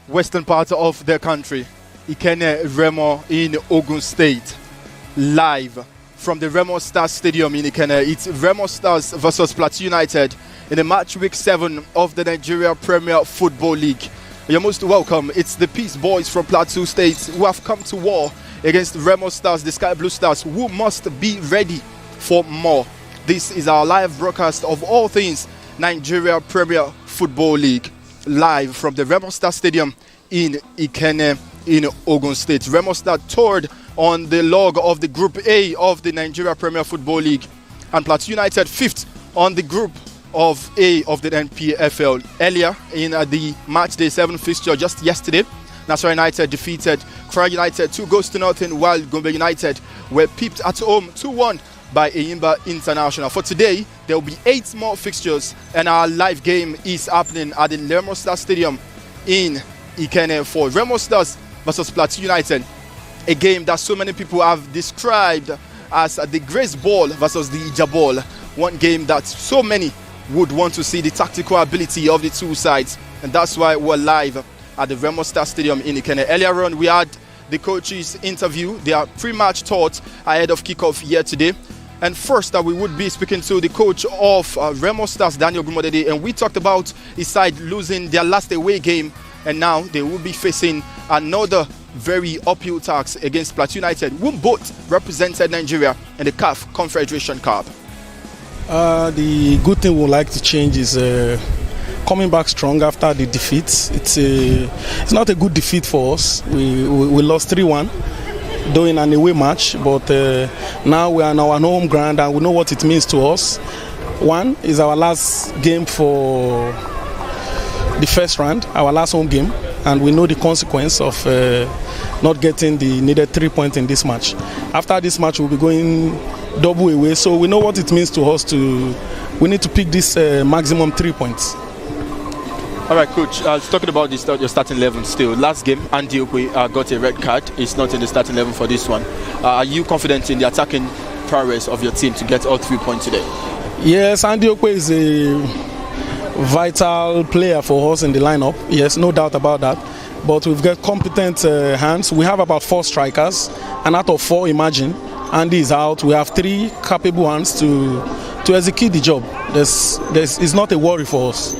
western part of the country, Ikene Remo in Ogun State, live from the Remo Stars Stadium in Ikene. It's Remo Stars versus Plateau United in the match week 7 of the Nigeria Premier Football League. You're most welcome. It's the Peace Boys from Plateau State who have come to war against Remo Stars, the Sky Blue Stars, who must be ready for more. This is our live broadcast of all things Nigeria Premier Football League, live from the Remo Stars Stadium in Ikene in Ogun State. Remo Stars third on the log of the Group A of the Nigeria Premier Football League, and Plateau United 5th on the Group of A of the NPFL. Earlier in the match day 7 fixture just yesterday, Nasarawa United defeated Kra United 2-0, while Gombe United were pipped at home 2-1 by Eyimba International. For today, there will be 8 more fixtures, and our live game is happening at the Remo Stars Stadium in Ikene for Remo Stars versus Plateau United, a game that so many people have described as the Grace Ball versus the Ija Ball, one game that so many would want to see the tactical ability of the two sides, and that's why we're live at the Remo Stars Stadium in Ikene. Earlier on, we had the coaches interview their pre-match thoughts ahead of kickoff here today. And first, we would be speaking to the coach of Remo Stars, Daniel Gumodede, and we talked about his side losing their last away game, and now they will be facing another very uphill task against Plateau United, who both represented Nigeria in the CAF Confederation Cup. The good thing we would like to change is coming back strong after the defeat. It's not a good defeat for us. We lost 3-1. Doing an away match, but now we are on our home ground and we know what it means to us. One is our last game for the first round, our last home game, and we know the consequence of not getting the needed 3 points in this match. After this match, we'll be going double away, so we know what it means to us. We need to pick this maximum 3 points. All right, coach, talking about your starting 11 still. Last game, Andy Okwe got a red card. He's not in the starting 11 for this one. Are you confident in the attacking prowess of your team to get all 3 points today? Yes, Andy Okwe is a vital player for us in the lineup. Yes, no doubt about that. But we've got competent hands. We have about 4 strikers, and out of 4, imagine, Andy is out. We have 3 capable hands to execute the job. It's not a worry for us.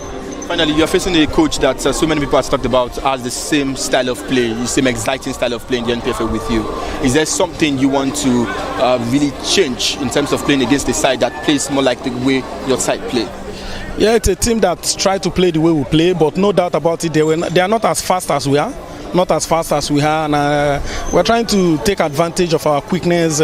Finally, you're facing a coach that so many people have talked about has the same style of play, the same exciting style of play in the NPFL with you. Is there something you want to really change in terms of playing against the side that plays more like the way your side play? Yeah, it's a team that tries to play the way we play, but no doubt about it, they are not as fast as we are. And we're trying to take advantage of our quickness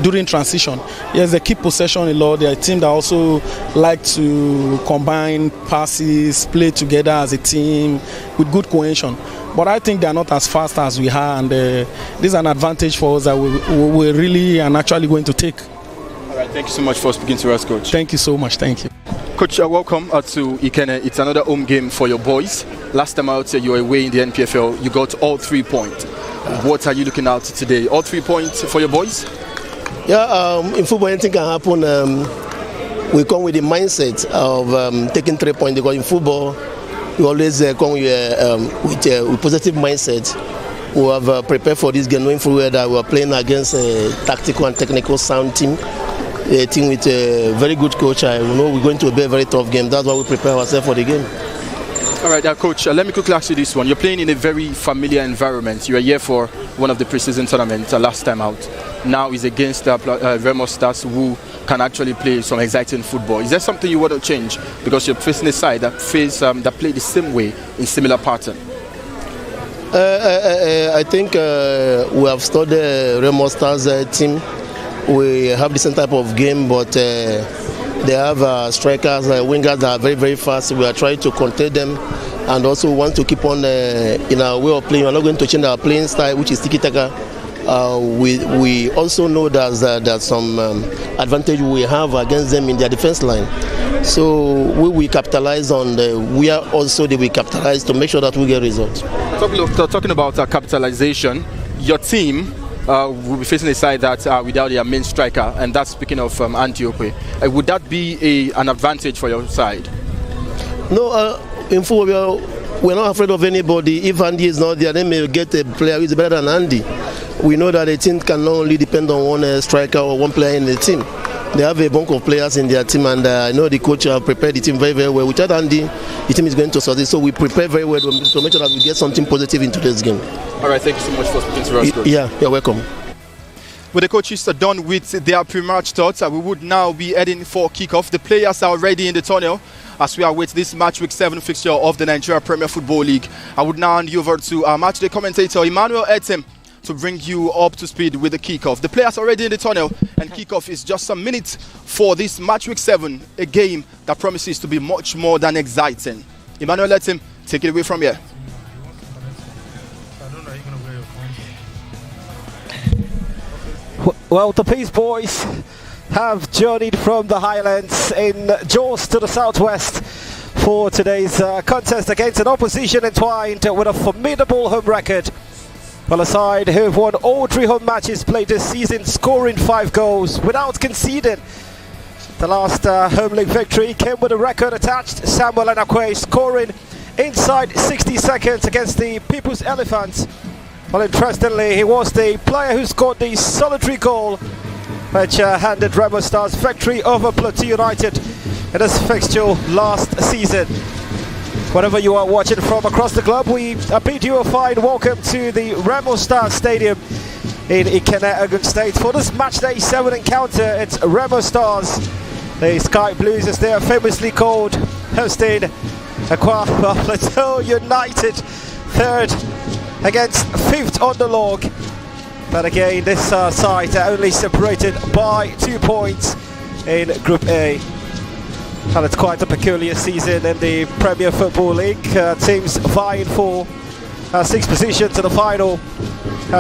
during transition. Yes, they keep possession a lot. They're a team that also like to combine passes, play together as a team with good cohesion. But I think they're not as fast as we are, and this is an advantage for us that we really and actually going to take. All right, thank you so much for speaking to us, Coach. Thank you so much. Thank you. Coach, welcome to Ikene. It's another home game for your boys. Last time out, you were away in the NPFL. You got all 3 points. What are you looking at today? All 3 points for your boys? Yeah, in football, anything can happen. We come with the mindset of taking 3 points, because in football, we always come with a positive mindset. We have prepared for this game, knowing full well that we are playing against a tactical and technical sound team. A team with a very good coach. I know we're going to be a very tough game. That's why we prepare ourselves for the game. All right, Coach, let me quickly ask you this one. You're playing in a very familiar environment. You were here for one of the preseason tournaments last time out. Now it's against Remo Stars, who can actually play some exciting football. Is there something you want to change? Because you're facing a side that play the same way in similar pattern. I think we have studied Remo Stars team. We have the same type of game, but they have strikers, wingers that are very, very fast. We are trying to contain them, and also want to keep on in our way of playing. We are not going to change our playing style, which is tiki-taka. We also know that there's some advantage we have against them in their defense line. So we will capitalize on we are also they will capitalize to make sure that we get results. Talking about capitalization, your team will be facing a side that without their main striker, and that's speaking of Antiope. Would that be an advantage for your side? No, in football we're not afraid of anybody. If Andy is not there, they may get a player who is better than Andy. We know that a team can not only depend on one striker or one player in the team. They have a bunch of players in their team, and I know the coach prepared the team very, very well. Without Andy, the team is going to succeed. So we prepare very well to make sure that we get something positive into this game. All right, thank you so much for speaking to us, coach. Yeah, you're welcome. With the coaches are done with their pre-match thoughts, we would now be heading for kickoff. The players are already in the tunnel as we await this match week 7 fixture of the Nigeria Premier Football League. I would now hand you over to our matchday commentator Emmanuel Etim to bring you up to speed with the kickoff. The players are already in the tunnel, and kickoff is just some minutes for this match week 7, a game that promises to be much more than exciting. Emmanuel Etim, take it away from here. Well, the Peace Boys have journeyed from the Highlands in Jos to the southwest for today's contest against an opposition entwined with a formidable home record. Well, a side who have won all 3 home matches played this season, scoring 5 goals without conceding. The last home league victory came with a record attached. Samuel Anakwe scoring inside 60 seconds against the People's Elephants. Well, interestingly, he was the player who scored the solitary goal which handed Remo Stars victory over Plateau United in this fixture last season. Wherever you are watching from across the globe, we bid you a fine welcome to the Remo Stars Stadium in Ikenne, Ogun State. For this matchday 7 encounter, it's Remo Stars, the Sky Blues as they are famously called, hosting Plateau United, 3rd against 5th on the log. But again, this side are only separated by 2 points in Group A. And it's quite a peculiar season in the Premier Football League. Teams vying for 6 positions in the final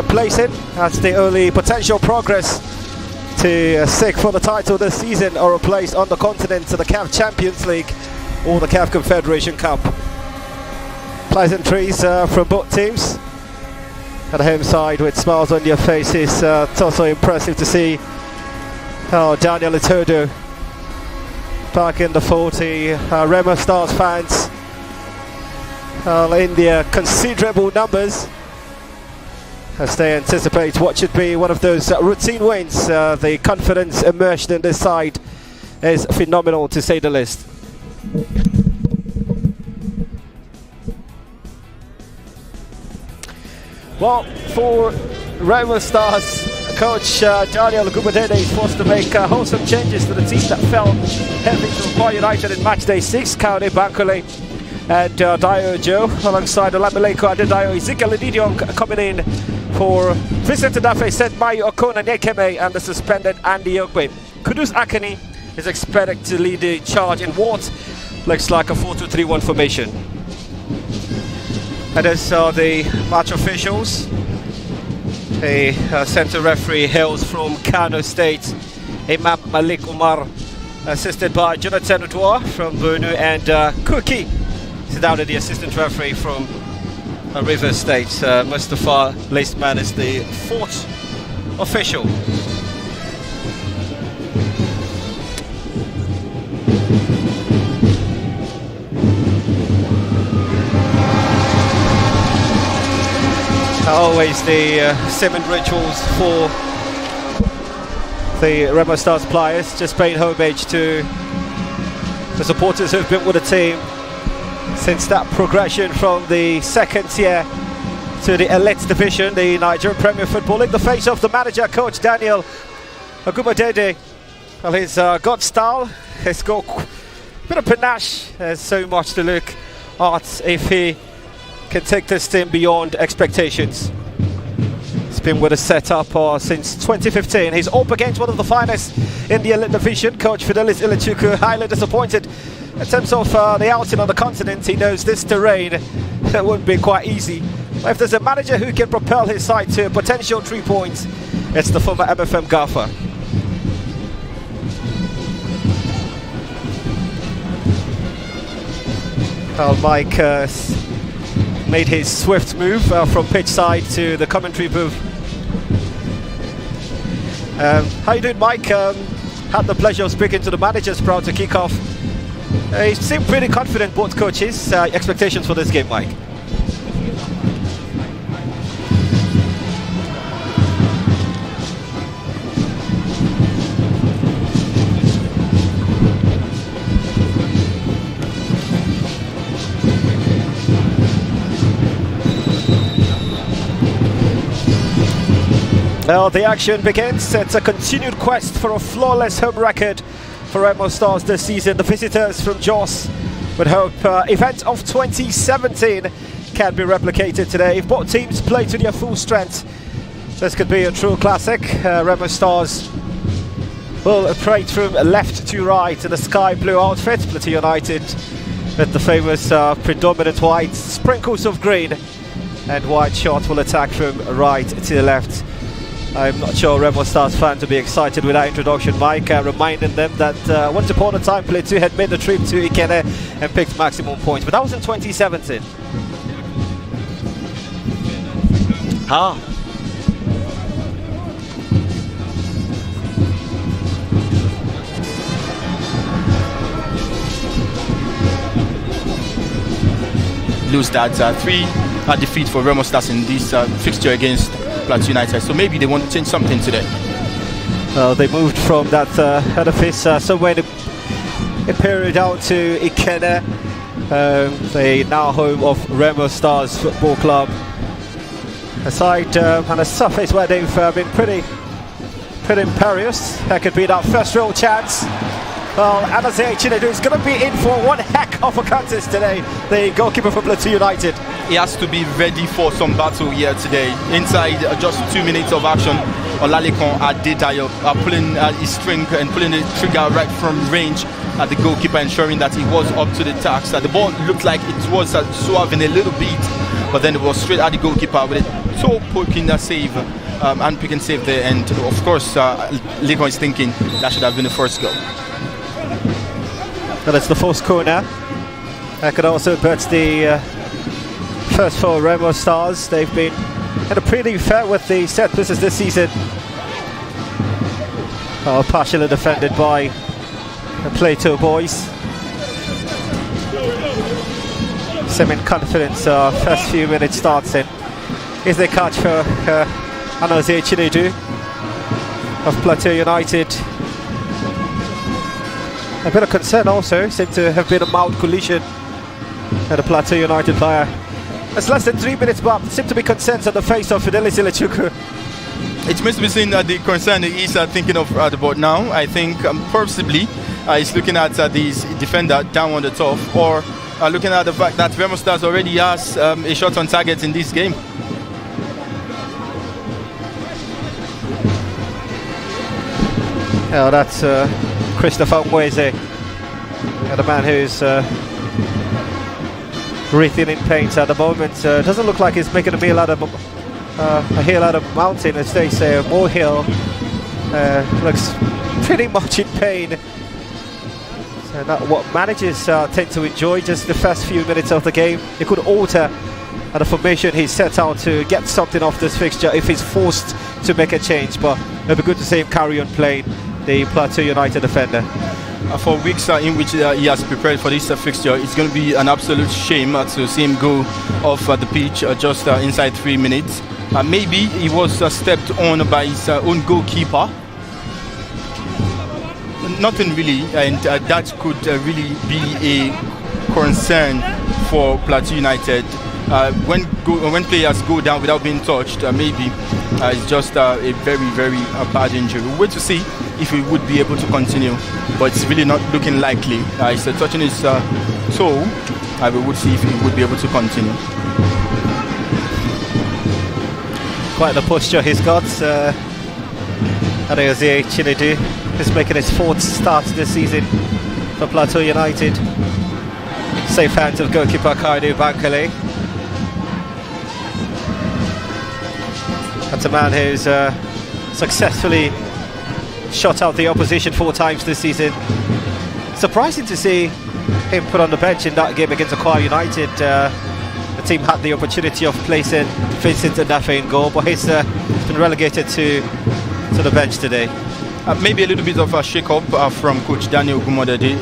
placing. That's the only potential progress to seek for the title this season, or a place on the continent to the CAF Champions League or the CAF Confederation Cup. Pleasantries from both teams. At the home side with smiles on your faces. It's also impressive to see how Daniel Itodo back in the 40 Remo Stars fans in their considerable numbers as they anticipate what should be one of those routine wins. The confidence immersed in this side is phenomenal, to say the least. Well, for Remo Stars, coach Daniel Gubadede is forced to make wholesome changes to the team that fell heavy to Plateau United in matchday 6. Kaone Bankole and Dio Joe, alongside Olamileko Adedayo, Ezekiel Ndidiong coming in for Vincent Dafe, Seth Mayu Okona Nyekeme, and the suspended Andy Ogbe. Kudus Akani is expected to lead the charge in what looks like a 4-2-3-1 formation. And as the match officials, the centre referee hails from Kano State, Imam Malik Umar, assisted by Jonathan Udwa from Borno, and Kuki is down to the assistant referee from Rivers State. Mustafa Laceman is the 4th official. Always the Simon rituals for the Remo Stars players, just paying homage to the supporters who've been with the team since that progression from the 2nd tier to the elite division, the Nigerian Premier Football League. The face of the manager, coach Daniel Agubadede. Well, his got style, he's got a bit of panache. There's so much to look at if he can take this team beyond expectations. He's been with a setup since 2015. He's up against one of the finest in the elite division. Coach Fidelis Ilechukwu highly disappointed in terms of the outing on the continent. He knows this terrain won't be quite easy. But if there's a manager who can propel his side to a potential 3 points, it's the former MFM gaffer. Mike made his swift move from pitch side to the commentary booth. How you doing, Mike? Had the pleasure of speaking to the managers prior to kick-off. They seem pretty confident, both coaches. Expectations for this game, Mike? Well, the action begins. It's a continued quest for a flawless home record for Remo Stars this season. The visitors from Jos would hope event of 2017 can be replicated today. If both teams play to their full strength, this could be a true classic. Remo Stars will parade from left to right in a sky blue outfit. Plateau United with the famous predominant white, sprinkles of green, and white shot will attack from right to the left. I'm not sure Remo Stars fans will be excited with that introduction, Mike, reminding them that once upon a time Plateau had made the trip to Ikene and picked maximum points, but that was in 2017. Lose that 3 defeat for Remo Stars in this fixture against Plateau United, so maybe they want to change something today. They moved from that edifice somewhere in Imperial down to Ikene. They now home of Remo Stars Football Club. A side and a surface where they've been pretty imperious. That could be that first real chance. Well, Anaze Chinedu is going to be in for one heck of a contest today, the goalkeeper for Plateau United. He has to be ready for some battle here today. Inside just 2 minutes of action, Olalekon Adedayo pulling his string and pulling the trigger right from range at the goalkeeper, ensuring that he was up to the task. The ball looked like it was swerving a little bit, but then it was straight at the goalkeeper with a toe-poking save, and pick and save there. And of course, Lekon is thinking that should have been the first goal. Well, it's the first corner. That could also bet the first for Remo Stars. They've been kind of pretty fair with the set pieces this season. Partially defended by the Plateau boys. Semi-confidence first few minutes starts in. Is the catch for Anaze Chinedu of Plateau United. A bit of concern also, seemed to have been a mild collision at the Plateau United player. It's less than 3 minutes, but seemed to be concerns on the face of Fidelis Ilechukwu. It must be seen that the concern is thinking of the board now. I think possibly he's looking at this defender down on the top, or looking at the fact that Remo Stars already has a shot on target in this game. Oh, that's Christopher Mweze, the man who's breathing in pain at the moment. Doesn't look like he's making a hill out of a mountain, as they say, a molehill. Looks pretty much in pain. So that what managers tend to enjoy, just the first few minutes of the game. He could alter the formation he set out to get something off this fixture if he's forced to make a change, but it'll be good to see him carry on playing, the Plateau United defender. For weeks in which he has prepared for this fixture, it's going to be an absolute shame to see him go off the pitch just inside 3 minutes. Maybe he was stepped on by his own goalkeeper. Nothing really, and that could really be a concern for Plateau United. When players go down without being touched, maybe it's just a very, very bad injury. We'll wait to see if he would be able to continue, but it's really not looking likely. He's touching his toe. We would see if he would be able to continue. Quite the posture he's got. Anaze Chinedu is making his 4th start this season for Plateau United. Safe hands of goalkeeper Kaidu Bankole. That's a man who's successfully shot out the opposition 4 times this season. Surprising to see him put on the bench in that game against Aqua United. The team had the opportunity of placing Vincent Adafe in goal, but he's been relegated to the bench today. Maybe a little bit of a shake-up from Coach Daniel Gumodede.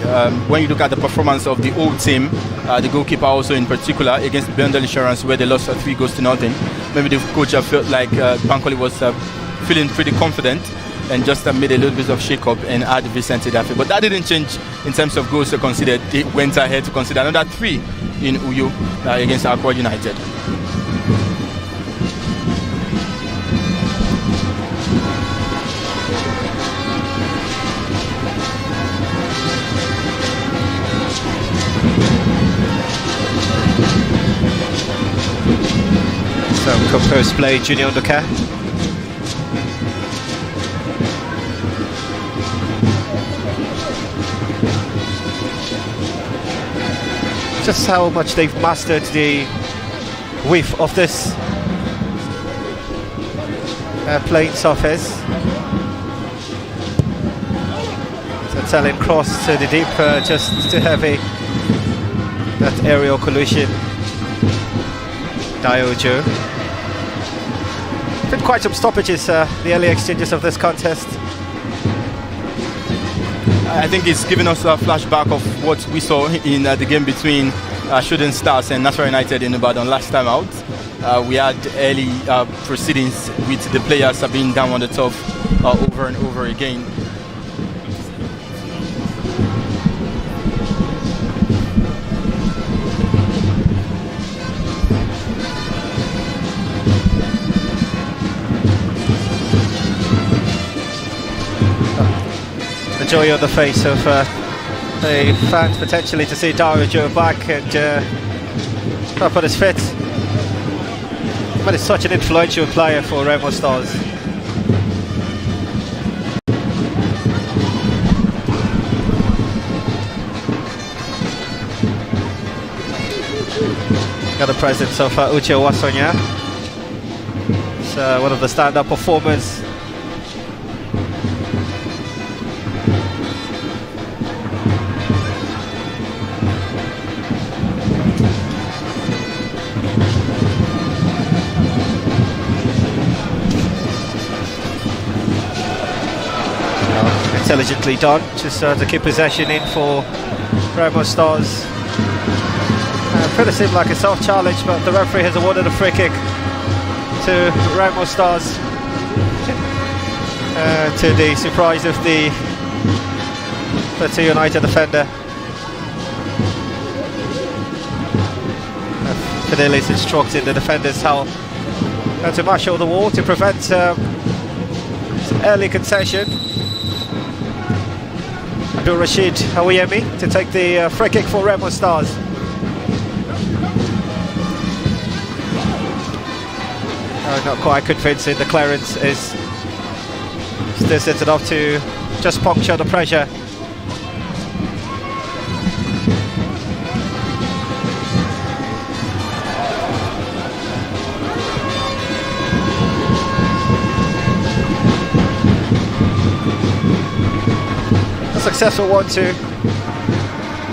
When you look at the performance of the old team, the goalkeeper also in particular, against Bendel Insurance, where they lost 3-0. Maybe the coach felt like Bankole was feeling pretty confident and just made a little bit of shake-up and add Vicente Dafe. But that didn't change in terms of goals considered. They went ahead to consider another 3 in Uyo against Plateau United. Some composed play, Junior Nduka. Just how much they've mastered the width of this playing surface. So telling cross to the deep, just too heavy. That aerial collision. Diojo. Been quite some stoppages, the early exchanges of this contest. I think it's given us a flashback of what we saw in the game between Shooting Stars and National United in Ibadan last time out. We had early proceedings with the players being down on the top over and over again. Joy on the face of the fans potentially to see Diojo back and up on his feet. But it's such an influential player for Remo Stars. Got the presence of Uche Wasonya. It's one of the stand-up performers. Intelligently done, just to keep possession in for Remo Stars. Pretty seemed like a self-challenge, but the referee has awarded a free kick to Remo Stars, to the surprise of the Plateau United defender. Fidelis instructing the defenders how to marshal the wall to prevent some early concession. Abdul Rashid Awiyemi to take the free kick for Remo Stars. Not quite convincing. The clearance is still set it up to just puncture the pressure. A successful 1-2,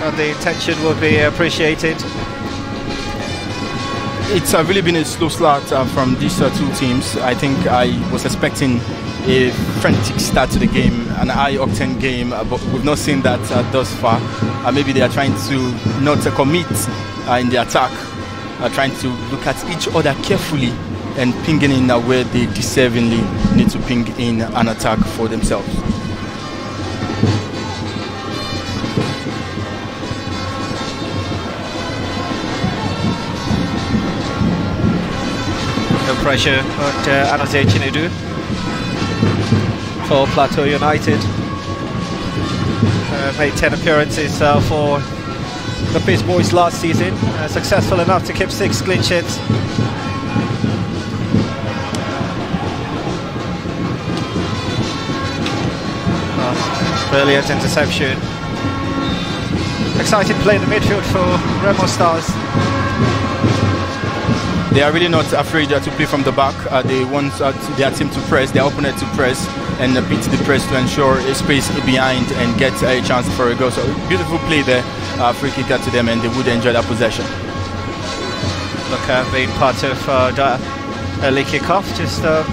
and the intention will be appreciated. It's really been a slow start from these two teams. I think I was expecting a frantic start to the game, an high-octane game, but we've not seen that thus far. Maybe they are trying to not commit in the attack, trying to look at each other carefully and pinging in where they deservingly need to ping in an attack for themselves. Pressure on Anose Chinedu for Plateau United. Made 10 appearances for the Peace Boys last season. Successful enough to keep 6 clean sheets. Brilliant interception. Exciting play in the midfield for Remo Stars. They are really not afraid to play from the back. They want their team to press, their opponent to press, and beat the press to ensure a space behind and get a chance for a goal. So beautiful play there, free kick to them, and they would enjoy that possession. Look, being part of the early kickoff, just a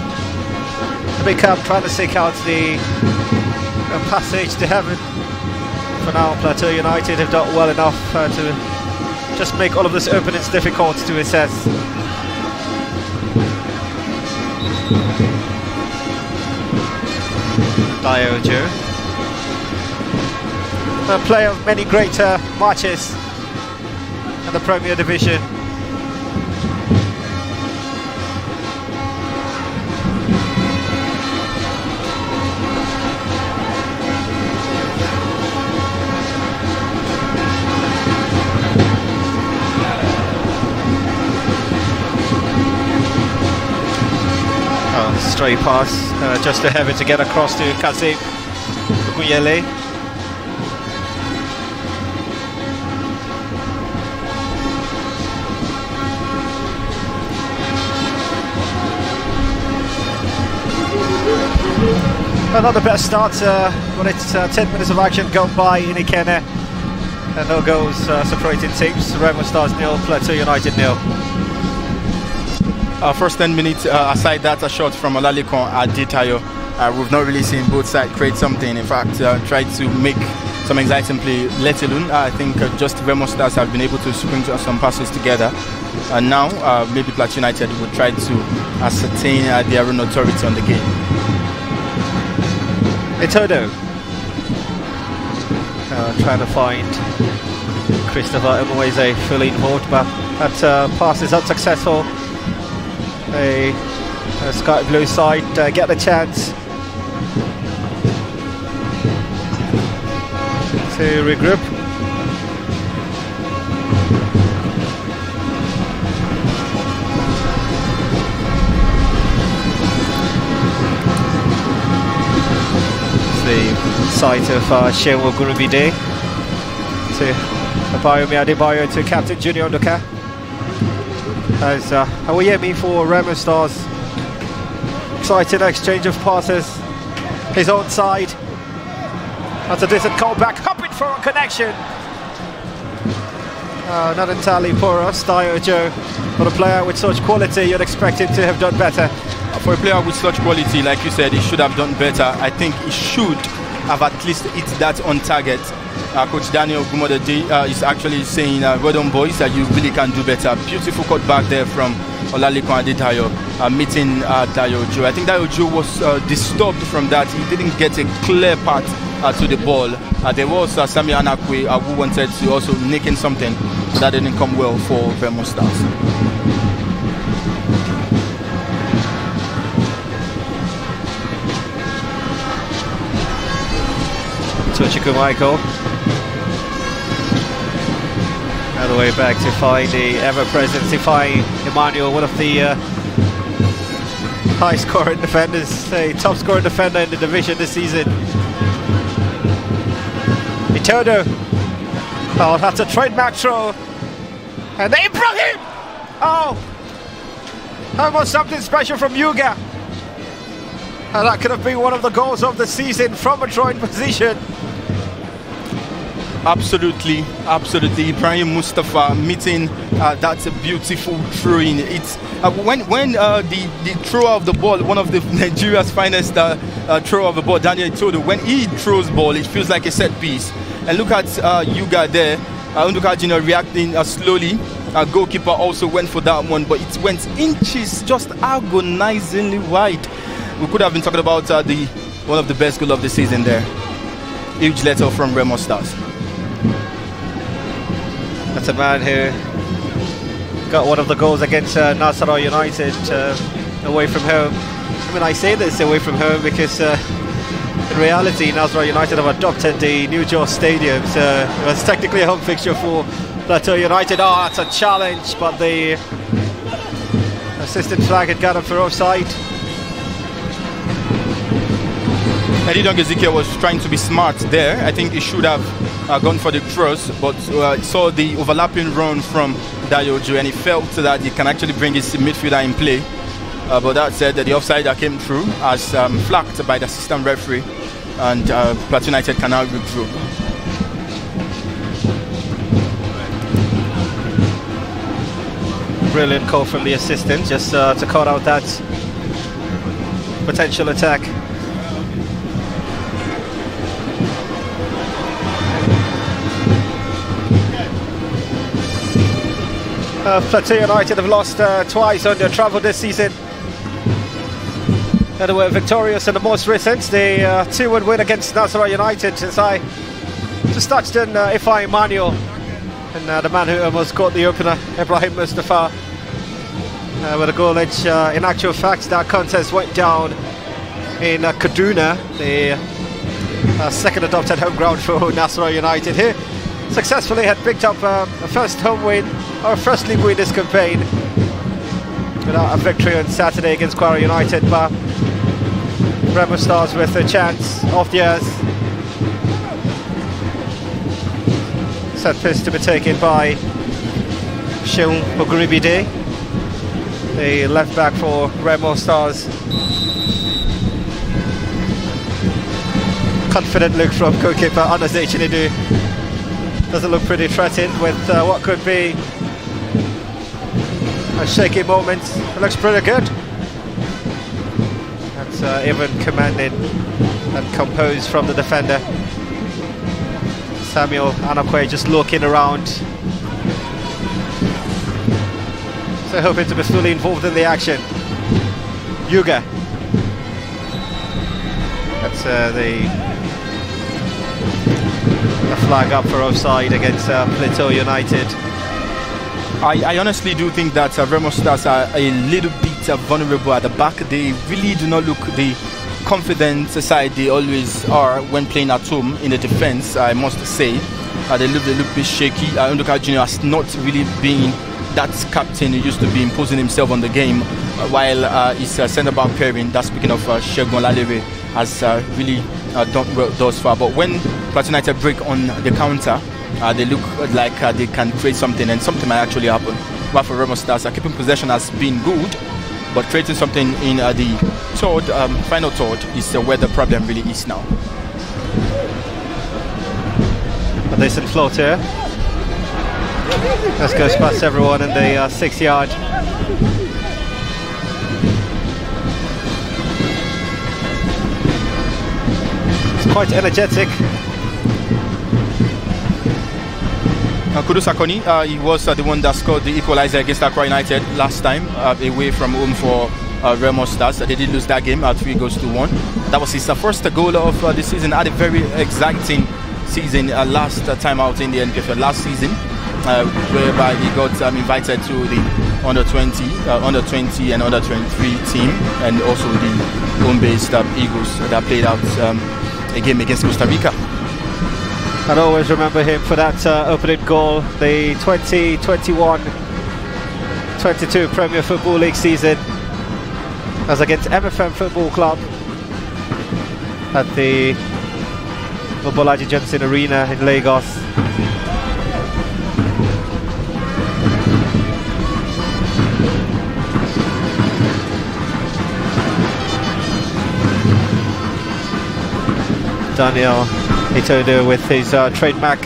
big trying to seek out the a passage to heaven. For now, Plateau United have done well enough to just make all of this openings difficult to assess. Diojo, a player of many great matches in the Premier Division. Stray pass, just to have it to get across to Kazim Guyele. Well, not the best start when it's 10 minutes of action gone by in Ikene, and no goals separating teams. Remo Stars 0, Plateau United 0. First 10 minutes, aside that, a shot from Olalikon Adetayo. We've not really seen both sides create something. In fact, tried to make some exciting play, let alone I think just Remo Stars have been able to string some passes together. And now maybe Plateau United will try to ascertain their own authority on the game. Etodo trying to find Christopher Umueze fully involved, but that pass is unsuccessful. A sky blue side get the chance to regroup. It's the site of Shewo Gurubide to Abayomi Adebayo to Captain Junior Ndoka. As Awoyemi for Remo Stars. Exciting exchange of passes. His own side. That's a decent call back. Hopping for a connection. Not entirely porous. Diojo, for a player with such quality, you'd expect him to have done better. For a player with such quality, like you said, he should have done better. I think he should have at least hit that on target. Coach Daniel Gumodede is actually saying, well done boys, that you really can do better. Beautiful cut back there from Olalikon Adetayo, meeting Diojo. I think Diojo was disturbed from that. He didn't get a clear path to the ball. There was Sami Anakwe who wanted to also nick in something. That didn't come well for Remo Stars. Tochiko Michael. Another way back to find the ever-present Sifai Emmanuel, one of the high-scoring defenders, a top-scoring defender in the division this season. Itodo. Oh, that's a trademark throw. And Ibrahim! Oh! That was something special from Yuga. And that could have been one of the goals of the season from a drawing position. Absolutely. Ibrahim Mustafa meeting that's a beautiful throw-in. It's when the thrower of the ball, one of the Nigeria's finest thrower of the ball, Daniel Itodo, when he throws ball, it feels like a set piece. And look at Yuga there, Unduka Junior reacting slowly. Goalkeeper also went for that one, but it went inches, just agonizingly wide. We could have been talking about one of the best goals of the season there. Huge letter from Remo Stars. That's a man who got one of the goals against Nasarawa United away from home. I mean, I say this away from home because in reality Nasarawa United have adopted the New Jos Stadium, so it was technically a home fixture for Plateau United. Oh, that's a challenge, but the assistant flag had got him for offside. Eddie Ezekiel was trying to be smart there. I think he should have gone for the cross, but saw the overlapping run from Diojo and he felt that he can actually bring his midfielder in play. But that said, the offside that came through as flagged by the assistant referee, and Plateau United can now regroup. Brilliant call from the assistant just to cut out that potential attack. Plateau United have lost twice on their travel this season. They were victorious in the most recent, the 2-1 win against Nasarawa United. Since I just touched in Ifai Emmanuel and the man who almost got the opener, Ibrahim Mustafa, with a goal edge. In actual fact, that contest went down in Kaduna, the second adopted home ground for Nasarawa United. Here successfully had picked up a first home win, or first league win this campaign, without a victory on Saturday against Kwara United. But Remo Stars with a chance of theirs. Set piece to be taken by Sheung Oguribide, the left back for Remo Stars. Confident look from goalkeeper Anase Chinedu. Doesn't look pretty threatened with what could be a shaky moment. It looks pretty good. That's even commanding and composed from the defender. Samuel Anakwe just looking around. So hoping to be fully involved in the action. Yuga. That's the flag up for offside against Plateau United. I honestly do think that Remo Stars are a little bit vulnerable at the back. They really do not look the confident side they always are when playing at home in the defense, I must say. They look a bit shaky. Unduka Junior has not really been that captain who used to be imposing himself on the game, while his centre-back pairing, that's speaking of Shegun Lalere, has really done well thus far. But when Plateau United break on the counter, they look like they can create something, and something might actually happen. But for Remo Stars, keeping possession has been good, but creating something in the final third is where the problem really is now. A decent float here. This goes past everyone in the 6 yard. It's quite energetic. Kudus Akoni, he was the one that scored the equalizer against Accra United last time, away from home for Remo Stars. They did lose that game at 3-1. That was his first goal of the season. Had a very exciting season last time out in the NPFL last season, whereby he got invited to the under 20 and under 23 team, and also the home-based Eagles that played out a game against Costa Rica. I'd always remember him for that opening goal, the 2021-22 Premier Football League season, as against MFM Football Club at the Mobolaji Johnson Arena in Lagos. Daniel Itodo with his trademark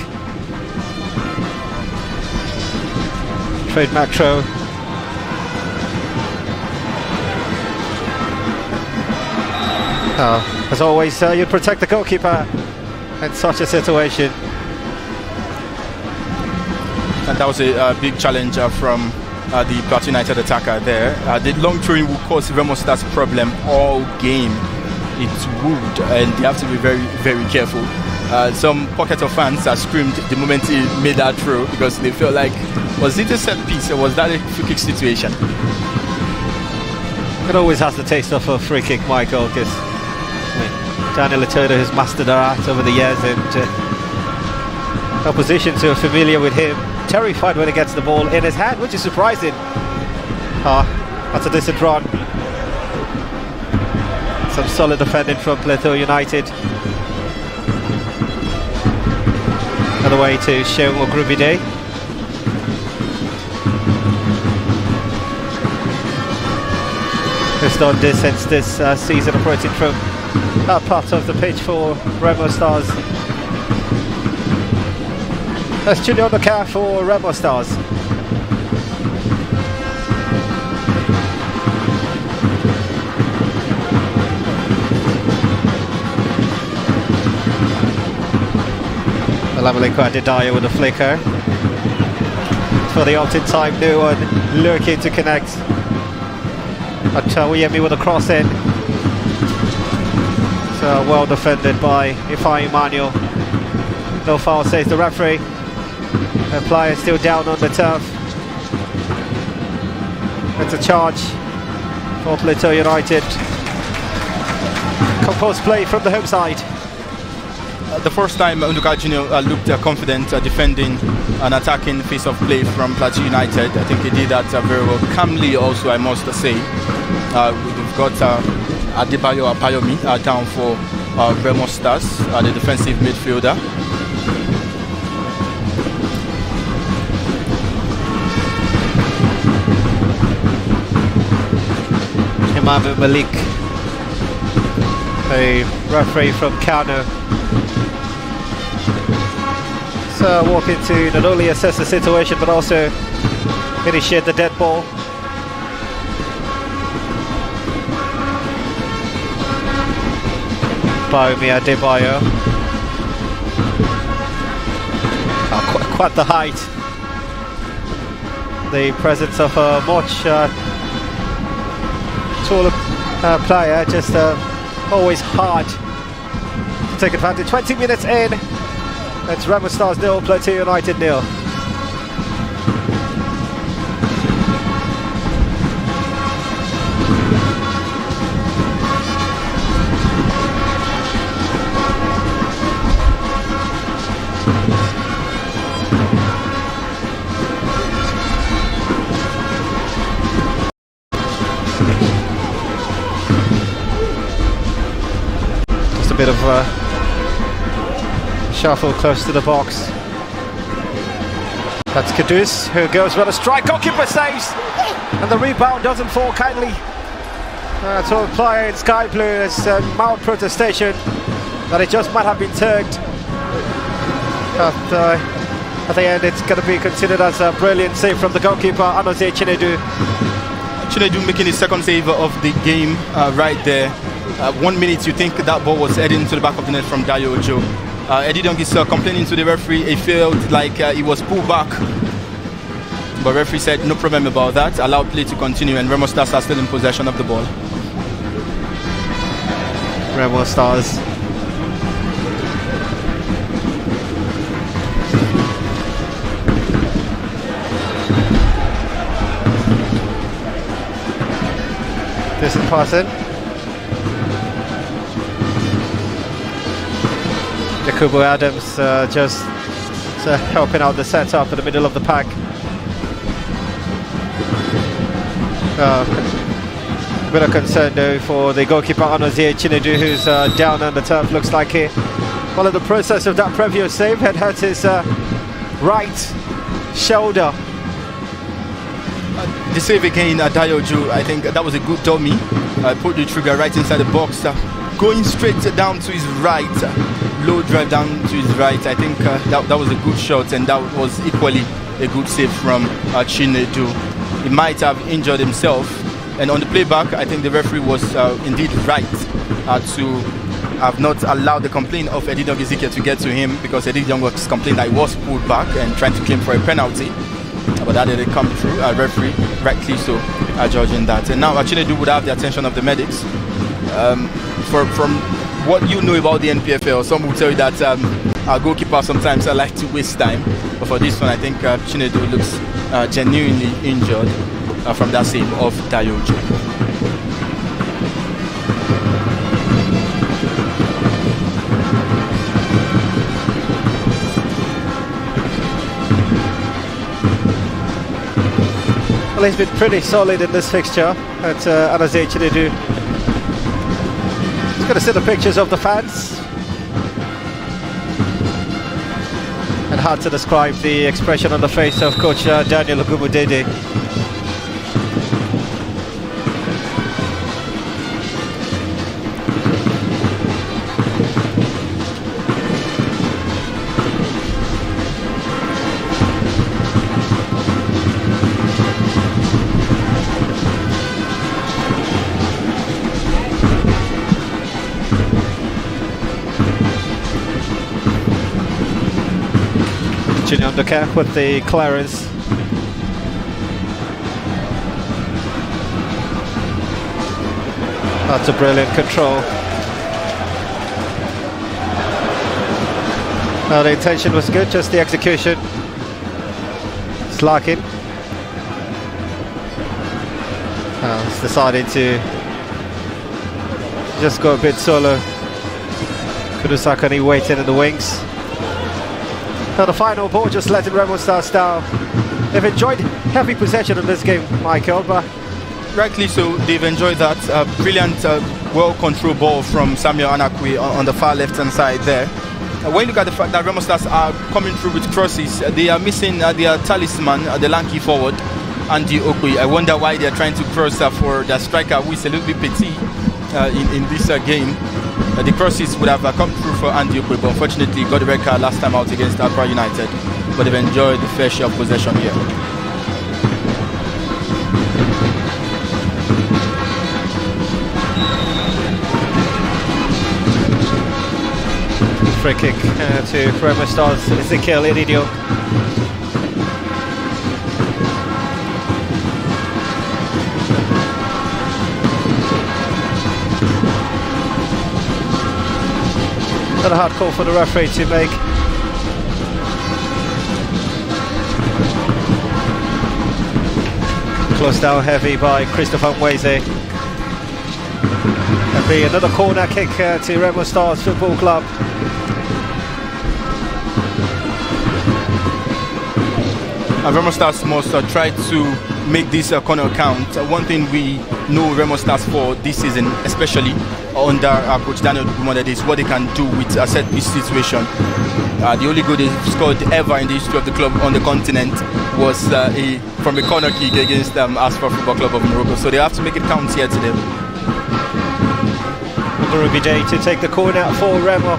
throw. As always, you'd protect the goalkeeper in such a situation. And that was a big challenge from the Plateau United attacker there. The long throwing will cause Remo Stars problem all game. It would, and they have to be very, very careful. Some pocket of fans screamed the moment he made that throw, because they felt like, was it a set piece or was that a free kick situation? It always has the taste of a free kick, Michael, because Daniel Itodo has mastered our art over the years, and oppositions who are familiar with him, terrified when he gets the ball in his hand, which is surprising. That's a decent run. Some solid defending from Plateau United. Another way to Sheung Oguribide. Who's done this since this season, operating from that part of the pitch for Remo Stars. That's Junior Onoka for Remo Stars. Olamilenko Adedayo with a flicker. for the opted time. No one looking to connect. But Uyemi with a cross in. So well defended by Ifeanyi Emmanuel. No foul, says the referee. The player still down on the turf. It's a charge for Plateau United. Composed play from the home side. The first time Unduka Junior looked confident defending an attacking face of play from Plateau United. I think he did that very well. Calmly also, I must say. We've got Adebayo Apayomi down for Remo Stars, the defensive midfielder. Imam Malik, a referee from Kano. So walking to not only assess the situation but also initiate the dead ball. Bayomi Adebayo. Quite the height. The presence of a much taller player, just always hard to take advantage. 20 minutes in. It's Remo Stars 0, Plateau United 0. Just a bit of shuffle close to the box. That's Kudus who goes for a strike. Goalkeeper saves, and the rebound doesn't fall kindly. So the player in sky blue has mild protestation that it just might have been tugged. At the end, it's going to be considered as a brilliant save from the goalkeeper, Anozie Chinedu. Chinedu making his second save of the game right there. 1 minute, you think that ball was heading to the back of the net from Dayo Ojo. Eddie Dong is complaining to the referee. He felt like he was pulled back, but referee said no problem about that, allowed play to continue, and Remo Stars are still in possession of the ball. Remo Stars. Decent passing. Jakubu Adams just helping out the setup in the middle of the pack. A bit of concern though for the goalkeeper Anozie Chinedu, who's down on the turf. Looks like he, while in the process of that previous save, had hurt his right shoulder. The save again, Dayo Ojo, I think that was a good dummy. Put the trigger right inside the box, going straight down to his right. Low drive down to his right. I think that was a good shot, and that was equally a good save from Chinedu. He might have injured himself, and on the playback I think the referee was indeed right to have not allowed the complaint of Eddie Dong Ezekiel to get to him, because Eddie Dong was complaining that he was pulled back and trying to claim for a penalty, but that didn't come through. Referee rightly so judging that, and now Chinedu would have the attention of the medics. From what you know about the NPFL, some will tell you that our goalkeepers sometimes like to waste time, but for this one I think Chinedu looks genuinely injured from that save of Dayo Ojo. Well, he's been pretty solid in this fixture at Anozie Chinedu. Going to see the pictures of the fans, and hard to describe the expression on the face of coach Daniel Ogumudede. Junior Undercare with the clearance. That's a brilliant control. Now the intention was good, just the execution it's lacking. He's decided to just go a bit solo. Kudusaka waiting in the wings. Now the final ball just letting Remo Stars down. They've enjoyed heavy possession in this game, Michael, but rightly so, they've enjoyed that. Brilliant, well-controlled ball from Samuel Anakwe on the far left-hand side there. When you look at the fact that Remo Stars are coming through with crosses, they are missing their talisman, the lanky forward, Andy Okwe. I wonder why they are trying to cross for their striker, who is a little bit petit in this game. The crosses would have come through for Andy Okwe, but unfortunately got the red card last time out against Plateau United. But they've enjoyed the fair share of possession here. free kick to Remo Stars, Ezekiel Iridio. Not a hard call for the referee to make. Closed down heavy by Christopher Mweze. That'll be another corner kick to Remo Stars Football Club. Remo Stars must try to make this corner count. One thing we know Remo Stars for this season, especially under coach Daniel Dumont, is what they can do with a set piece situation. The only goal they've scored ever in the history of the club on the continent was from a corner kick against Asfar Football Club of Morocco. So they have to make it count here today. Ruby Day to take the corner for Remo.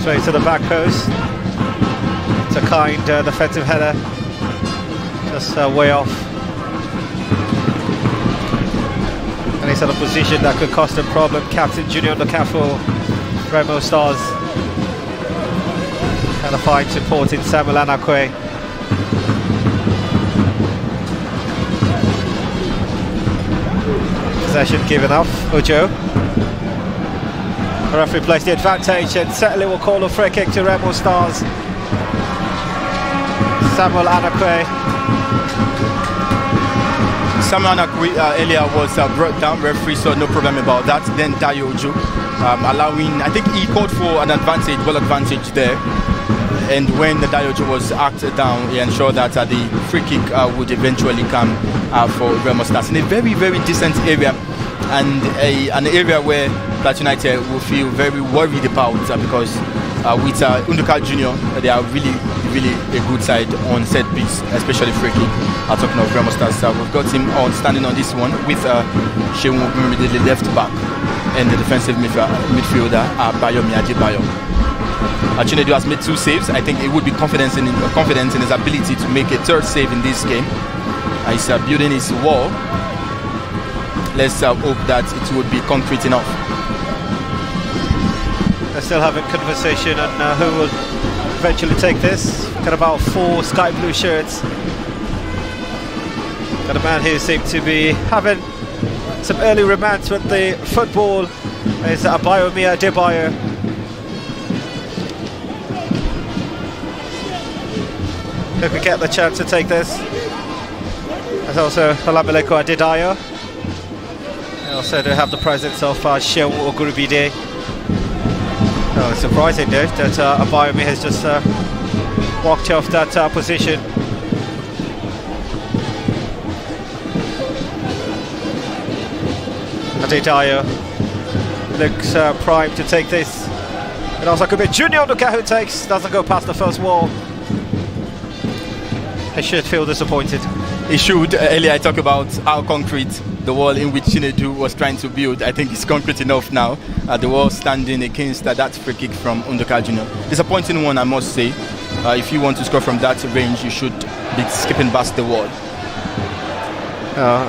Straight to the back post. It's a kind defensive header. Just way off. And he's at a position that could cost him problem. Captain Junior Ndokafo, Remo Stars. And a fine support in Samuel Anakwe. Possession given off. Ojo. The referee plays the advantage and certainly will call a free kick to Remo Stars. Samuel Anakwe. Samuel Anakwe earlier was brought down. Referee saw no problem about that. Then Dayo Ojo allowing, I think he called for an advantage, ball advantage there. And when the Dayo Ojo was acted down, he ensured that the free kick would eventually come for Remo Stars in a very, very decent area, and an area where Plateau United will feel very worried about because with Unduka Junior, they are really a good side on set piece, especially free kick. Talking of Remo Stars, we've got him on standing on this one with Shehu the left back and the defensive midfielder Bayomi Adebayo. Chinedu has made 2 saves. I think it would be confidence in his ability to make a 3rd save in this game. He's building his wall. Let's hope that it would be concrete enough. They're still having conversation on who will eventually take this. Got about 4 sky blue shirts. Got a man who seems to be having some early romance with the football. Is Abayomi Adebayo. Who could get the chance to take this? There's also Olamileko Adedayo. They also do have the presence of Shehu Ogurubide. Oh, it's surprising though that Abayomi has just walked off that position. Adedayo looks primed to take this. It also could be Junior Nduka who takes, doesn't go past the first wall. He should feel disappointed. He should. Earlier I talked about how concrete the wall in which Chinedu was trying to build. I think it's concrete enough now. The wall standing against that free kick from Unduka Junior. Disappointing one, I must say. If you want to score from that range, you should be skipping past the wall.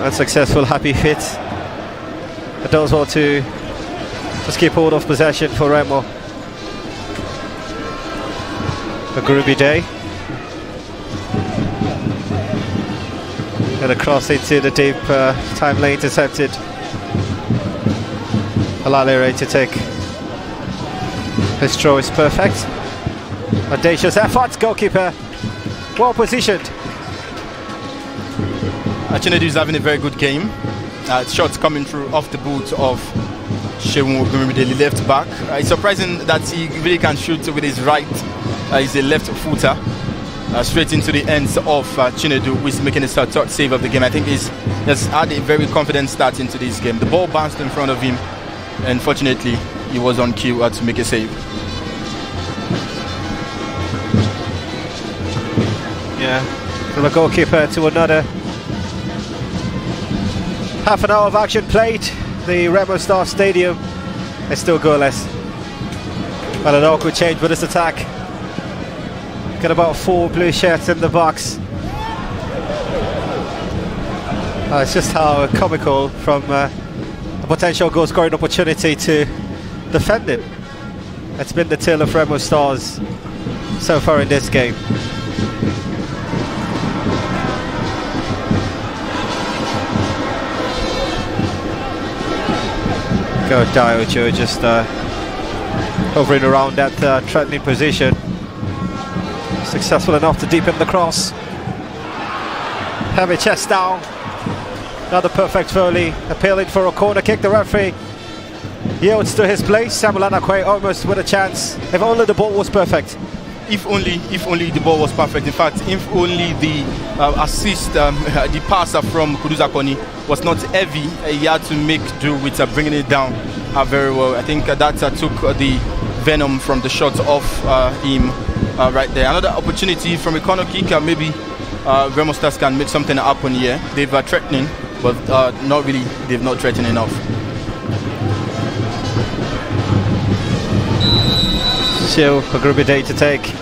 Unsuccessful happy fit. It does well to just keep hold of possession for Remo. A groovy day. And a cross into the deep, timely intercepted. Alalere to take his throw is perfect. Audacious effort, goalkeeper well positioned. Chinedu is having a very good game. Shots coming through off the boot of Shehu Ogumide, left back. It's surprising that he really can shoot with his right. He's a left footer. Straight into the ends of Chinedu, who is making his third save of the game. I think he's had a very confident start into this game. The ball bounced in front of him, and fortunately he was on cue to make a save. Yeah, from a goalkeeper to another. Half an hour of action played. The Remo Stars Stadium is still goalless. Well, an awkward change for this attack. Got about 4 blue shirts in the box. It's just how comical from a potential goal scoring opportunity to defending. It's been the tale of Remo Stars so far in this game. Go Diojo just hovering around that threatening position. Successful enough to deepen the cross. Heavy chest down. Another perfect volley. Appealing for a corner kick. The referee yields to his place. Samuel Anakwe almost with a chance. If only the ball was perfect. If only the ball was perfect. In fact, if only the assist, the passer from Kuduza Koni was not heavy, he had to make do with bringing it down very well. I think that took the venom from the shot off him right there. Another opportunity from a corner kick. Maybe Remo Stars can make something happen here. They've threatening, but not really. They've not threatened enough. Still a group day to take.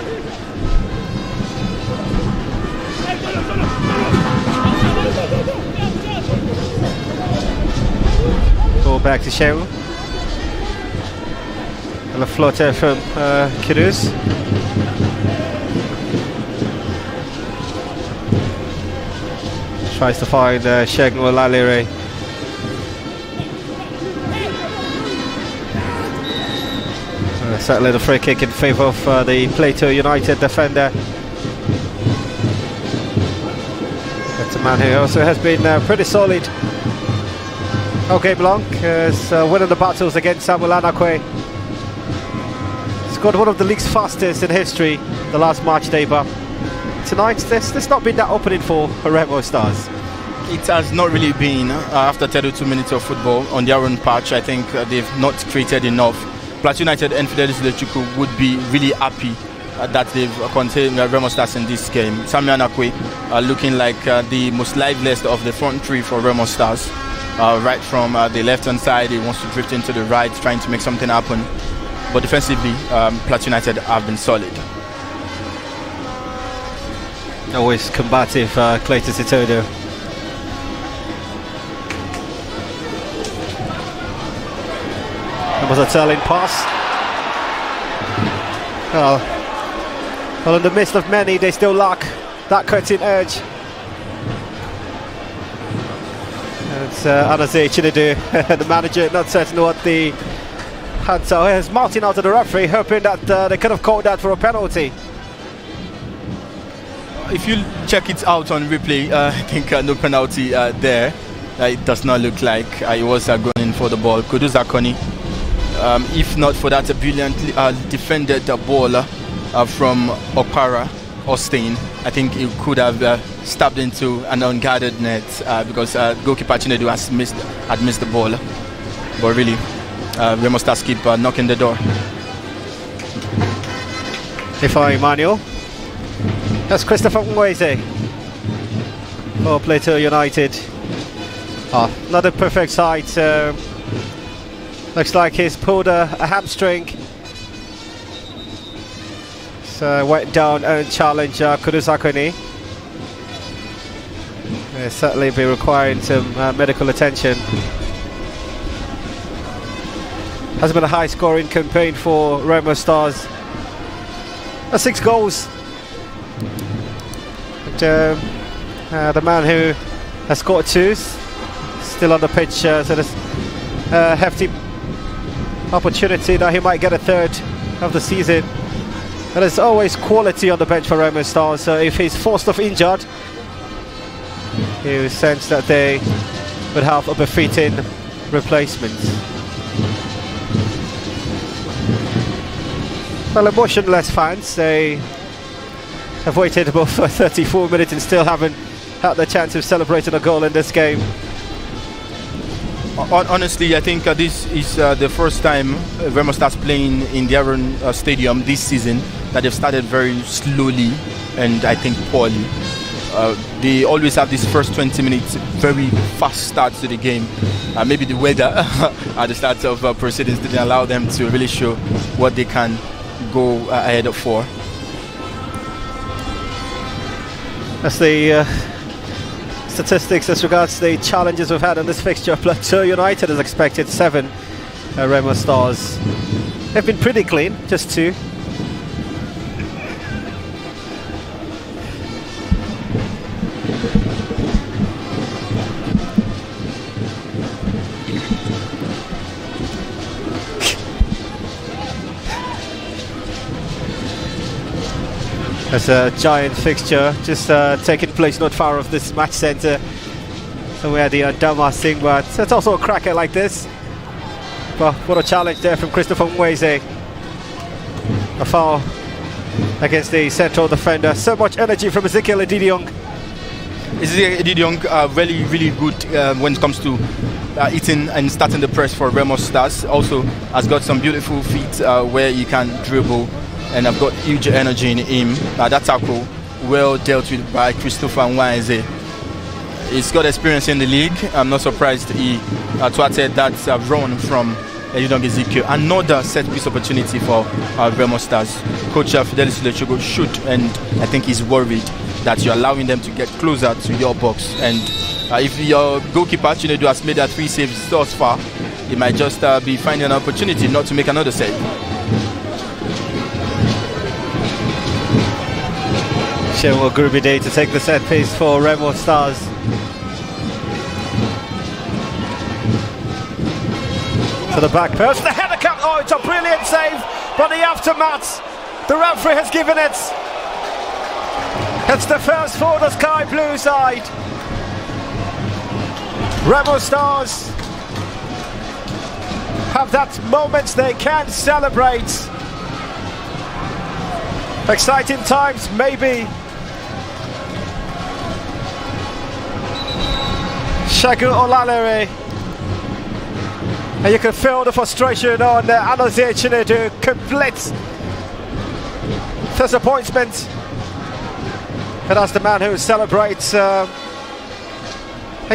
Ball back to Shehu. And a floater from Kudus. Tries to find Shegun Olalere. Certainly the free kick in favour of the Plateau United defender. That's a man who also has been pretty solid all game long. Is winning the battles against Samuel Anakwe. Scored one of the league's fastest in history the last match day, but tonight there's not been that opening for Remo Stars. It has not really been after 32 minutes of football on their own patch. I think they've not created enough. Plateau United and Fidelis Lechuku would be really happy that they've contained Remo Stars in this game. Samuel Anakwe looking like the most liveliest of the front three for Remo Stars. Right from the left-hand side, he wants to drift into the right, trying to make something happen. But defensively, Plateau United have been solid. Always combative, Clayton Sitodo. That was a telling pass. Well, in the midst of many, they still lack that cutting edge. And it's Anaze Chinedu, the manager, not certain what the hands are. He's marching out to the referee, hoping that they could have called that for a penalty. If you check it out on replay, I think no penalty there. It does not look like he was going in for the ball. Kuduza Koni, if not for that brilliantly defended ball from Okpara Austin, I think he could have stabbed into an unguarded net because goalkeeper Chinedu had missed the ball. But really, Remo Stars keep knocking the door. Ifeanyi Emmanuel. That's Christopher Mweze for Plateau United. Not a perfect sight. Looks like he's pulled a hamstring. So went down and challenged Kuduza Koni. He'll certainly be requiring some medical attention. Has been a high scoring campaign for Remo Stars. 6 goals. But, the man who has scored 2. Still on the pitch, so there's a hefty opportunity that he might get a 3rd of the season. And there's always quality on the bench for Remo Stars, so if he's forced off injured, you sense that they would have a befitting replacement. Well, emotionless fans, they have waited about 34 minutes and still haven't had the chance of celebrating a goal in this game. Honestly, I think this is the first time Remo Stars playing in their own stadium this season, that they've started very slowly and I think poorly. They always have this first 20 minutes very fast start to the game. Maybe the weather at the start of proceedings didn't allow them to really show what they can go ahead for. That's the statistics as regards the challenges we've had in this fixture. Plateau United has expected 7. Remo Stars have been pretty clean, just 2. There's a giant fixture just taking place not far off this match centre, somewhere the Dama Singh, but it's also a cracker like this. But what a challenge there from Christopher Mweze. A foul against the central defender. So much energy from Ezekiel Edidiong. Ezekiel Edidiong really, really good when it comes to eating and starting the press for Remo Stars. Also has got some beautiful feet where he can dribble, and I've got huge energy in him. That tackle well dealt with by Christopher Nwaize. He's got experience in the league. I'm not surprised he thwarted that run from Edidiong Ezekiel. Another set piece opportunity for Remo Stars. Coach Fidelis Lechogo should, and I think he's worried that you're allowing them to get closer to your box. And if your goalkeeper Chinedu has made that 3 saves thus far, he might just be finding an opportunity not to make another save. Shewa Gurbide to take the set piece for Remo Stars. To the back post, the header comes. Oh, it's a brilliant save, but the aftermath, the referee has given it. It's the first for the sky blue side. Remo Stars have that moment they can celebrate. Exciting times, maybe. Shagun Olalere, and you can feel the frustration on Anozie Chinedu. Complete disappointment, and that's the man who celebrates. And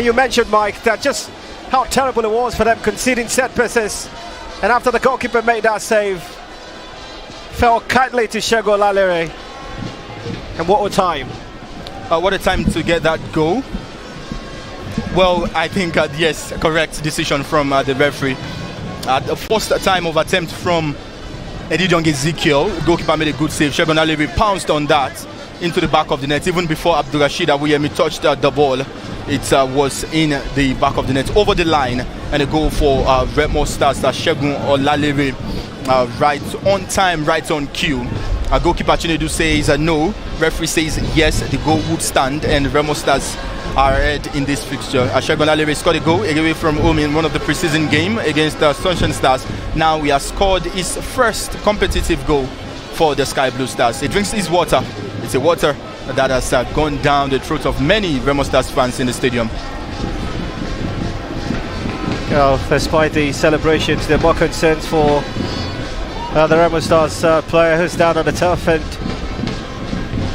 you mentioned, Mike, that just how terrible it was for them conceding set pieces, and after the goalkeeper made that save, fell kindly to Shagun Olalere. And what a time! What a time to get that goal. Well, I think yes, correct decision from the referee. The first time of attempt from Edidiong Ezekiel, goalkeeper made a good save. Shagun Olalere pounced on that into the back of the net. Even before Abdulrashid Awuyemi touched the ball, it was in the back of the net, over the line, and a goal for Remo Stars. Shagun Olalere, right on time, right on cue. Goalkeeper Chinedu says no. Referee says yes, the goal would stand, and Remo Stars are ahead in this fixture. Shagun Olalere scored a goal away from home in one of the preseason game against Sunshine Stars. Now he has scored his first competitive goal for the Sky Blue Stars. He drinks his water. It's a water that has gone down the throat of many Remo Stars fans in the stadium. Well, despite the celebrations, there are more concerns for the Remo Stars player who's down on the turf, and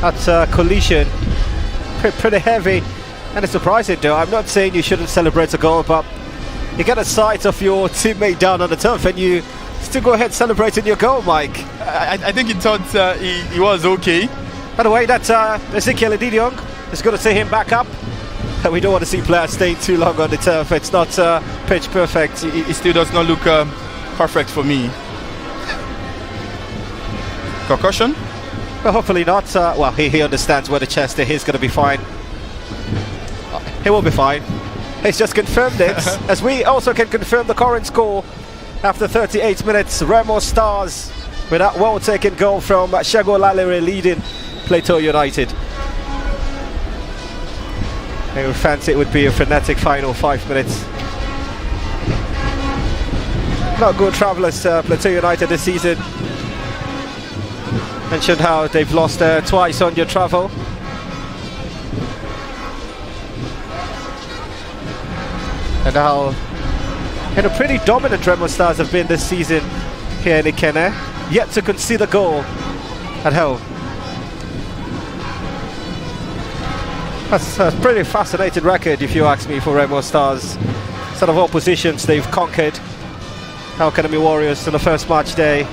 that collision pretty heavy. And it's surprising though. I'm not saying you shouldn't celebrate a goal, but you get a sight of your teammate down on the turf and you still go ahead celebrating your goal, Mike. I think he thought he was okay. By the way, that's Ezekiel Edidiong. It's good to see him back up. We don't want to see players staying too long on the turf. It's not pitch perfect. It still does not look perfect for me. Concussion? Well, hopefully not. Well, he understands where the chest is. He's going to be fine. he will be fine. He's just confirmed it, as we also can confirm the current score after 38 minutes. Remo Stars with that well-taken goal from Shago Lalere leading Plateau United. I would fancy it would be a frenetic final 5 minutes. Not good travellers, Plateau United this season. Mentioned how they've lost twice on your travel. And how pretty dominant Remo Stars have been this season here in Ikene, yet to concede a goal at home. That's a pretty fascinating record, if you ask me, for Remo Stars. Sort of oppositions they've conquered. Academy Warriors in the first match day.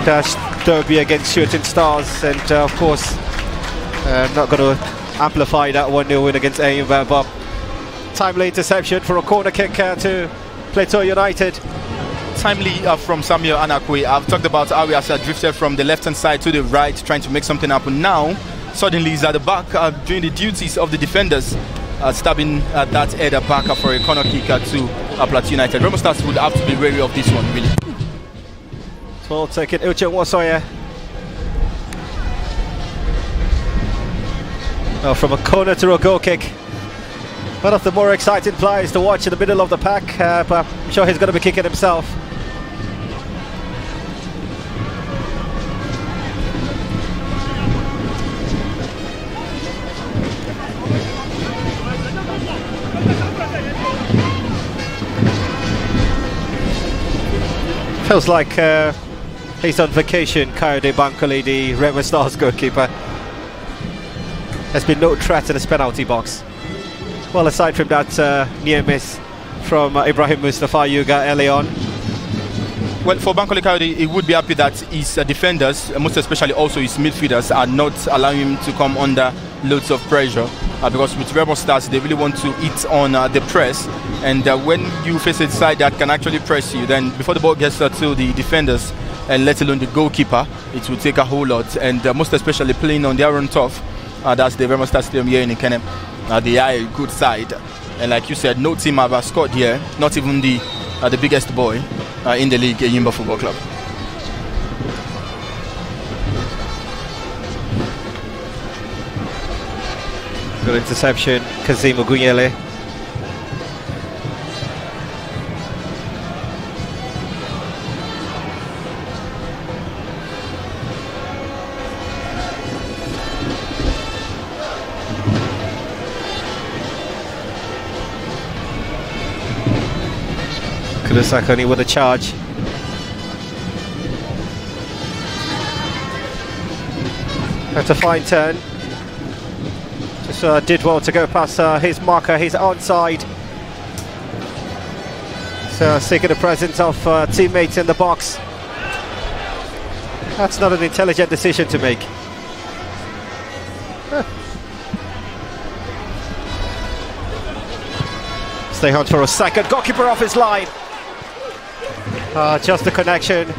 Dash derby against Shooting Stars, and of course, not going to amplify that 1-0 win against Ayumba, but timely interception for a corner kick to Plateau United. Timely from Samuel Anakwe. I've talked about how he has drifted from the left hand side to the right, trying to make something happen. Now, suddenly he's at the back doing the duties of the defenders, stabbing that header back for a corner kick to Plateau United. Remo Stars would have to be wary of this one, really. Well taken, Uche Nwosoye. Well, from a corner to a goal kick. One of the more exciting players to watch in the middle of the pack, but I'm sure he's going to be kicking himself. Feels like he's on vacation, Kayode Bankole, the Remo Stars goalkeeper. There's been no threat in his penalty box. Well, aside from that near miss from Ibrahim Mustafa Yuga early on. Well, for Bankole Kayode, he would be happy that his defenders, most especially also his midfielders, are not allowing him to come under loads of pressure. Because with Remo Stars, they really want to hit on the press. And when you face a side that can actually press you, then before the ball gets to the defenders, and let alone the goalkeeper, it will take a whole lot. And most especially playing on their own turf, that's the Remo Stars Stadium here in Ikene. They are a good side. And like you said, no team have scored here, not even the biggest boy in the league, Yimba Football Club. Good interception, Kazim Ogunyele. Kurosakoni with a charge. That's a fine turn. Just did well to go past his marker, his onside. So seeking the presence of teammates in the box. That's not an intelligent decision to make. Stay on for a second. Goalkeeper off his line. Just the connection.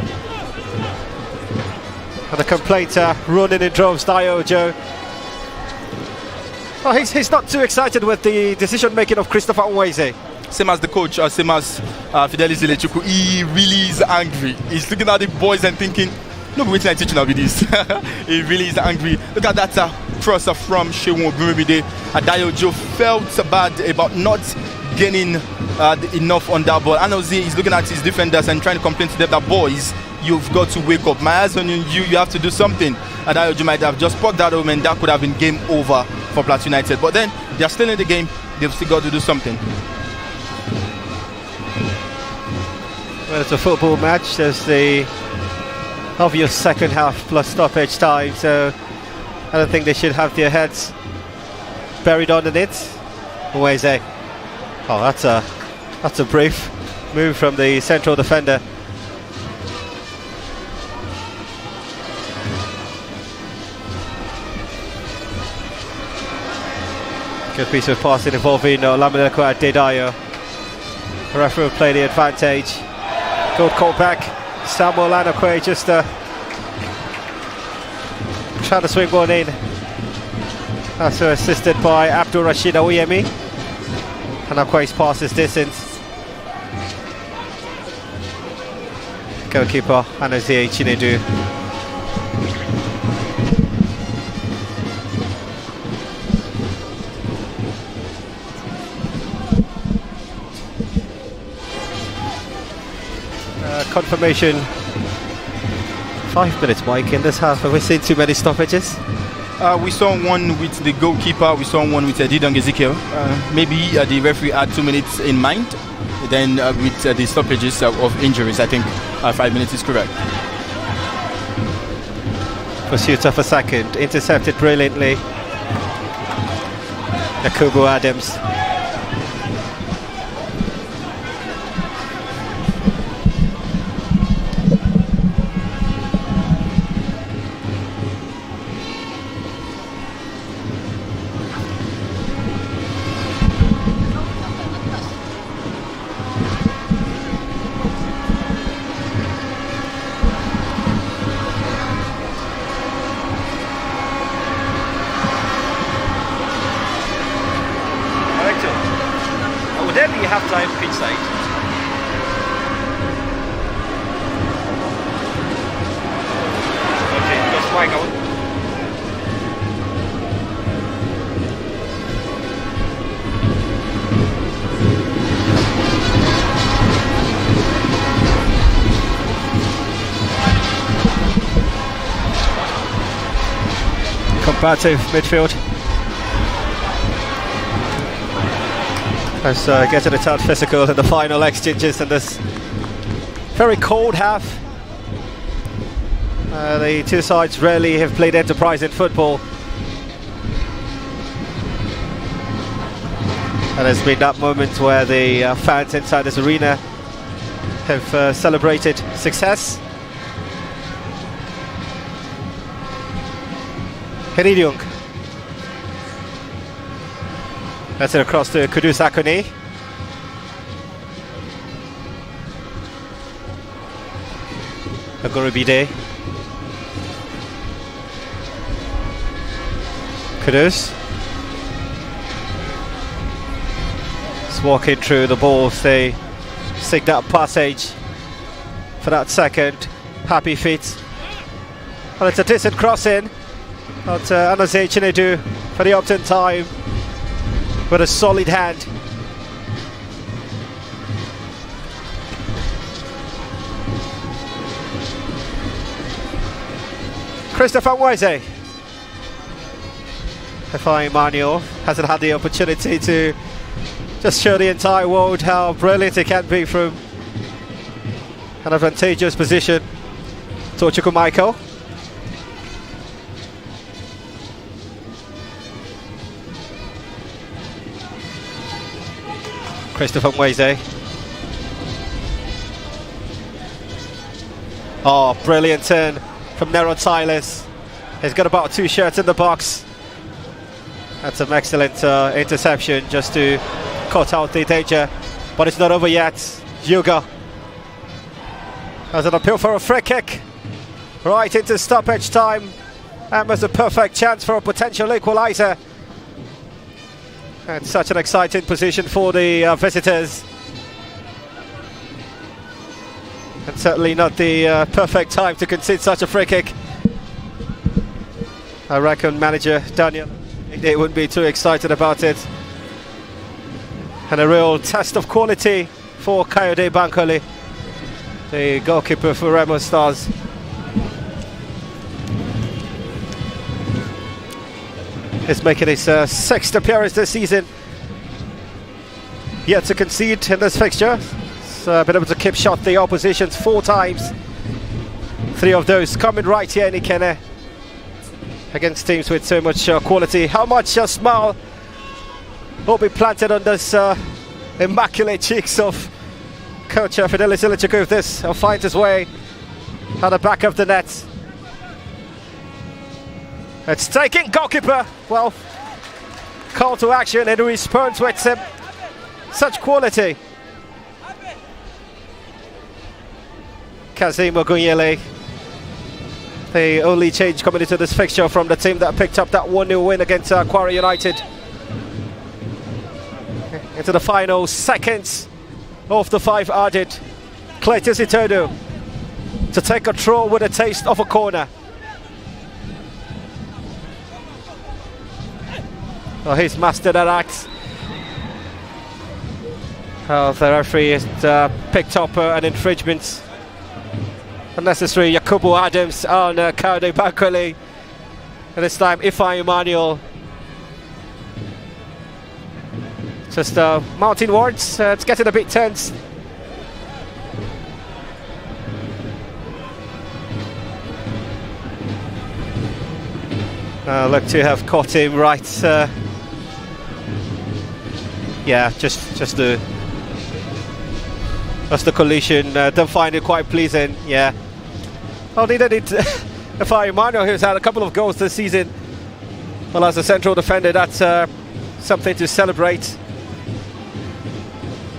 And the complaint running in droves, Diojo. Oh, he's not too excited with the decision making of Christopher Nweze. Same as the coach, same as Fidelis Ilechukwu. He really is angry. He's looking at the boys and thinking, no, wait till I teach you with this. He really is angry. Look at that cross from Shehu Obumibide. Diojo felt bad about not getting enough on that ball. Anozie is looking at his defenders and trying to complain to them that, boys, you've got to wake up. My eyes on you, you have to do something. Diojo might have just poked that home, and that could have been game over for Plateau United. But then they're still in the game. They've still got to do something. Well, it's a football match. There's the obvious second half plus stoppage time, so I don't think they should have their heads buried underneath. Nweze. Oh, that's a brief move from the central defender. Good piece of passing involving Olamide Adedayo. The referee will play the advantage. Good call back. Samuel Anakwe just trying to swing one in. Also assisted by Abdul Rashid Aouyemi. And Akwa's passes distance. Goalkeeper Anozie Chinedu. Confirmation. 5 minutes, Mike, in this half. Have we seen too many stoppages? We saw one with the goalkeeper, we saw one with Didong Ezekiel. Maybe the referee had 2 minutes in mind. Then with the stoppages of injuries, I think 5 minutes is correct. Pursuit of a second, intercepted brilliantly. Yakubu Adams. Would there be half-time pitch side? Okay, just strike out. Combative midfield. As getting it out physical in the final exchanges in this very cold half. The two sides rarely have played enterprise in football. And there's been that moment where the fans inside this arena have celebrated success. Heridiung. That's it across to Kudus Akoni. Agorubide. Kudus. Just walking through the balls. They seek that passage for that second. Happy feet. Well, it's a decent crossing. But Anozie Chinedu for the opt-in time. With a solid hand. Christopher Nweze. Defying Emmanuel hasn't had the opportunity to just show the entire world how brilliant it can be from an advantageous position. Tochukwu Michael. Christopher Nweze. Oh, brilliant turn from Neron Silas. He's got about 2 shots in the box. That's an excellent interception just to cut out the danger. But it's not over yet. Yuga has an appeal for a free kick. Right into stoppage time. That was a perfect chance for a potential equalizer. And such an exciting position for the visitors. And certainly not the perfect time to concede such a free kick. I reckon manager Daniel, they wouldn't be too excited about it. And a real test of quality for Kayode Bankole, the goalkeeper for Remo Stars. He's making his 6th appearance this season. Yet to concede in this fixture. He's been able to keep shot the oppositions 4 times. 3 of those coming right here in Ikene against teams with so much quality. How much smile will be planted on this immaculate cheeks of coach Fidelis Ilichukwu if this finds his way at the back of the net. It's taking goalkeeper. Well, call to action and he responds with such quality. Kazim Ogunyele The only change coming into this fixture from the team that picked up that 1-0 win against Quarry United. Into the final seconds of the 5 added. Cletus Itodo to take control with a taste of a corner. Oh, he's mastered that act. Oh, the referee has picked up an infringement. Unnecessary Yakubu Adams on Kaude Bankole. And this time Ifeanyi Emmanuel. Just mounting wards, it's getting a bit tense. Look to have caught him right. Yeah, just the collision. Don't find it quite pleasing. Yeah. Oh, neither did Ifeanyi Emmanuel, who's had a couple of goals this season. Well, as a central defender, that's something to celebrate.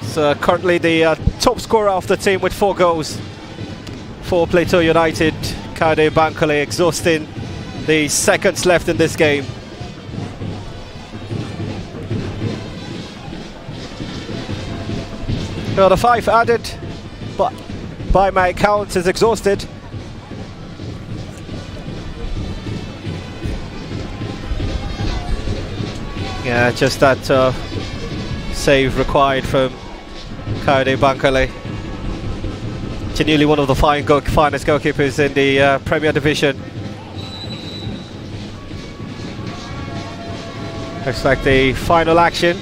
So currently the top scorer of the team with 4 goals for Plateau United. Kaude Bankole exhausting the seconds left in this game. Well, the 5 added, but by my count is exhausted. Yeah, just that save required from Kaude Bankole. Genuinely one of the finest goalkeepers in the Premier Division. Looks like the final action.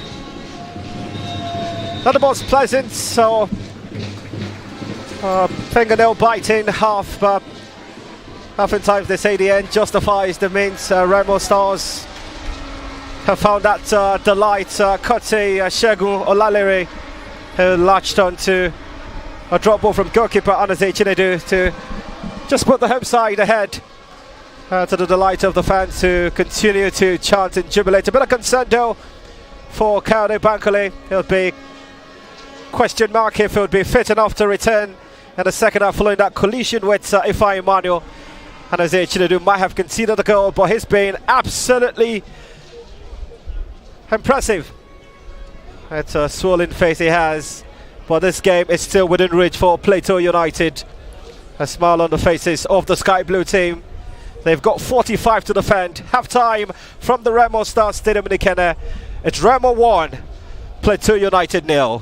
Not the most pleasant, so fingernail biting half, but oftentimes they say the end justifies the means. Remo Stars have found that delight. Kote Shegun Olalere, who latched onto a drop ball from goalkeeper Anaze Chinedu to just put the home side ahead, to the delight of the fans who continue to chant and jubilate. A bit of concern though for Kaude Bankole. It'll be question mark if it would be fit enough to return in the second half following that collision with Ifeanyi Emmanuel. Anaze Chinedu might have conceded the goal, but he's been absolutely impressive. It's a swollen face he has, but this game is still within reach for Plateau United. A smile on the faces of the Sky Blue team. They've got 45 to defend. Half time from the Remo Stars Stadium in Ikenne. It's Remo 1, Plateau United 0.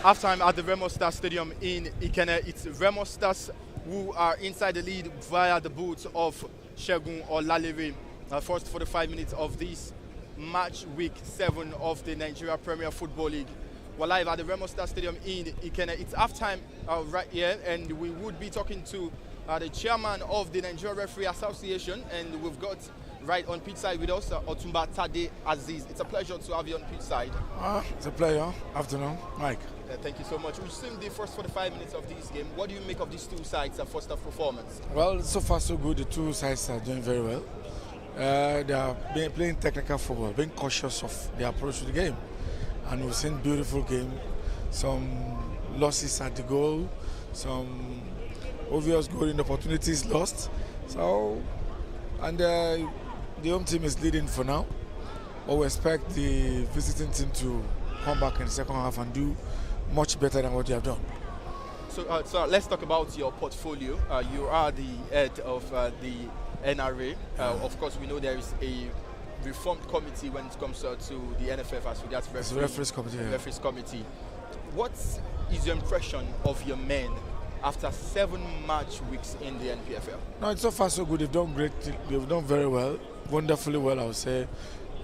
Halftime at the Remo Stars Stadium in Ikenne. It's Remo Stars who are inside the lead via the boots of Segun Olalere. First 45 minutes of this match week 7 of the Nigeria Premier Football League. We're live at the Remo Stars Stadium in Ikenne. It's halftime right here, and we would be talking to the chairman of the Nigeria Referee Association, and we've got right on pitch side with us, Otumba Tade Aziz. It's a pleasure to have you on pitch side. It's a pleasure. Afternoon, Mike. Thank you so much. We've seen the first 45 minutes of this game. What do you make of these two sides' first half performance? Well, so far so good. The two sides are doing very well. They are playing technical football, being cautious of their approach to the game. And we've seen beautiful game. Some losses at the goal, some obvious goal opportunities lost. So, and the home team is leading for now. But we expect the visiting team to come back in the second half and do much better than what they have done. So let's talk about your portfolio. You are the head of the NRA. Of course, we know there is a reformed committee when it comes to the NFF as regards referees committee. Referees committee. What is your impression of your men after 7 match weeks in the NPFL? No, it's so far so good. They've done great. They've done very well, wonderfully well, I would say,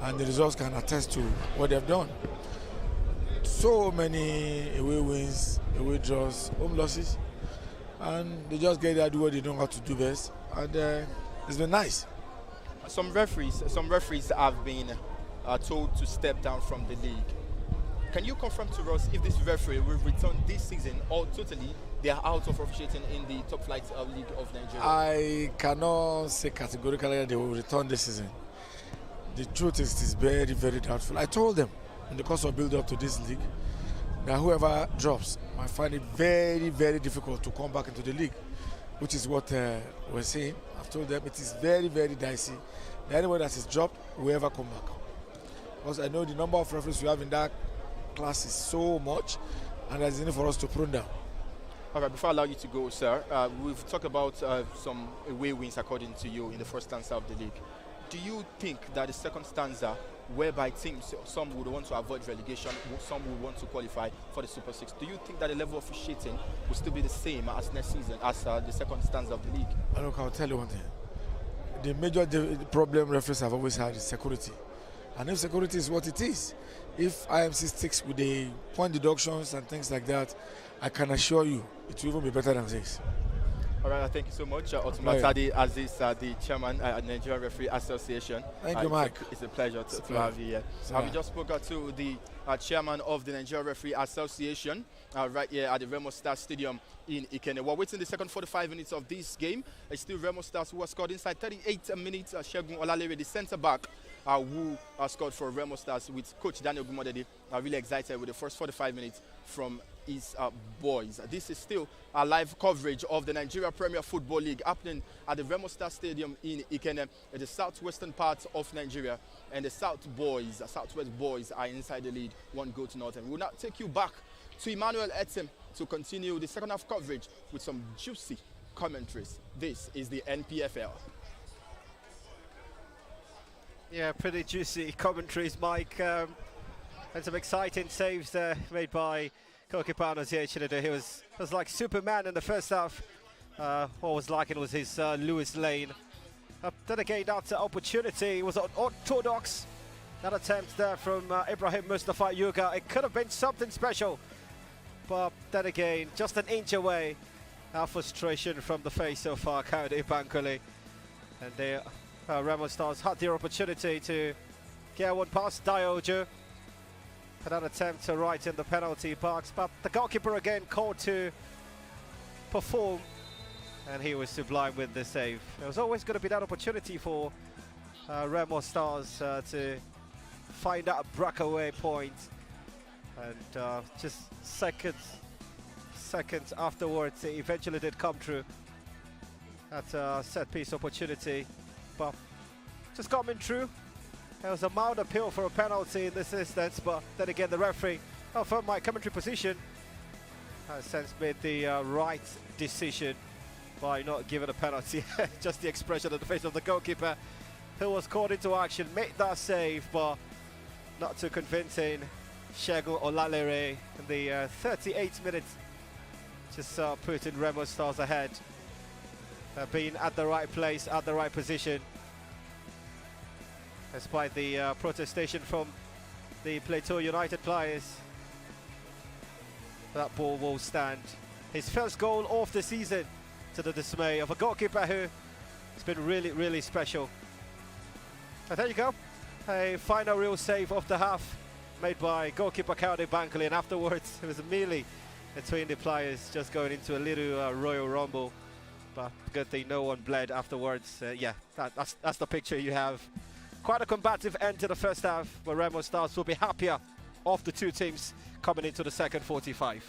and the results can attest to what they've done. So many away wins, away draws, home losses, and they just get there, do what they know how to do best, and it's been nice. Some referees have been told to step down from the league. Can you confirm to us if this referee will return this season, or totally they are out of officiating in the top flight league of Nigeria? I cannot say categorically that they will return this season. The truth is, it is very, very doubtful. I told them in the course of build up to this league that whoever drops might find it very, very difficult to come back into the league, which is what we're saying. I've told them it is very, very dicey that anyone that is dropped will ever come back. Because I know the number of referees we have in that class is so much, and there's need for us to prune down. All right, before I allow you to go, sir, we've talked about some away wins according to you in the first stanza of the league. Do you think that the second stanza, whereby teams, some would want to avoid relegation, some would want to qualify for the Super 6, do you think that the level of officiating will still be the same as next season, as the second stanza of the league? Look, I'll tell you one thing. The major problem referees have always had is security. And if security is what it is, if IMC sticks with the point deductions and things like that, I can assure you it will even be better than this. All right, thank you so much, Otumba Tade Aziz, the chairman at Nigerian Referee Association. Thank you, Mike. It's a pleasure to have you here. We just spoke to the chairman of the Nigerian Referee Association right here at the Remo Stars Stadium in Ikenne. We're waiting the second 45 minutes of this game. It's still Remo Stars who has scored inside 38 minutes. Segun Olalere, the centre back, who scored for Remo Stars with coach Daniel Gumodede. Really excited with the first 45 minutes from his boys. This is still a live coverage of the Nigeria Premier Football League happening at the Remo Stars Stadium in Ikenne, in the southwestern part of Nigeria, and the Southwest boys are inside the lead, 1-0. We'll now take you back to Emmanuel Etim to continue the second half coverage with some juicy commentaries. This is the NPFL. Yeah, pretty juicy commentaries, Mike. And some exciting saves there made by goalkeeper Chinede. He was like Superman in the first half. What was lacking was his Lewis Lane. Then again, that opportunity was orthodox. That attempt there from Ibrahim Mustafa Yuga. It could have been something special. But then again, just an inch away. Our frustration from the face of Kayode Bankole. And the Remo Stars had their opportunity to get one past Diojo. An attempt to right in the penalty box, but the goalkeeper again called to perform, and he was sublime with the save. There was always going to be that opportunity for Remo Stars to find that breakaway point, and just seconds afterwards it eventually did come true. That's a set piece opportunity, but just coming true. There was a mild appeal for a penalty in this instance, but then again the referee, from my commentary position, has since made the right decision by not giving a penalty. Just the expression on the face of the goalkeeper, who was called into action, made that save, but not too convincing Shegun Olalere in the 38th minute, just putting Remo Stars ahead. Being at the right place, at the right position. Despite the protestation from the Plateau United players, that ball will stand. His first goal of the season, to the dismay of a goalkeeper who has been really, really special. But there you go, a final real save of the half made by goalkeeper Kaude Bankley, and afterwards it was a melee between the players, just going into a little Royal Rumble. But good thing no one bled afterwards. Yeah, that's the picture you have. Quite a combative end to the first half, where Remo Stars will be happier of the two teams coming into the second 45.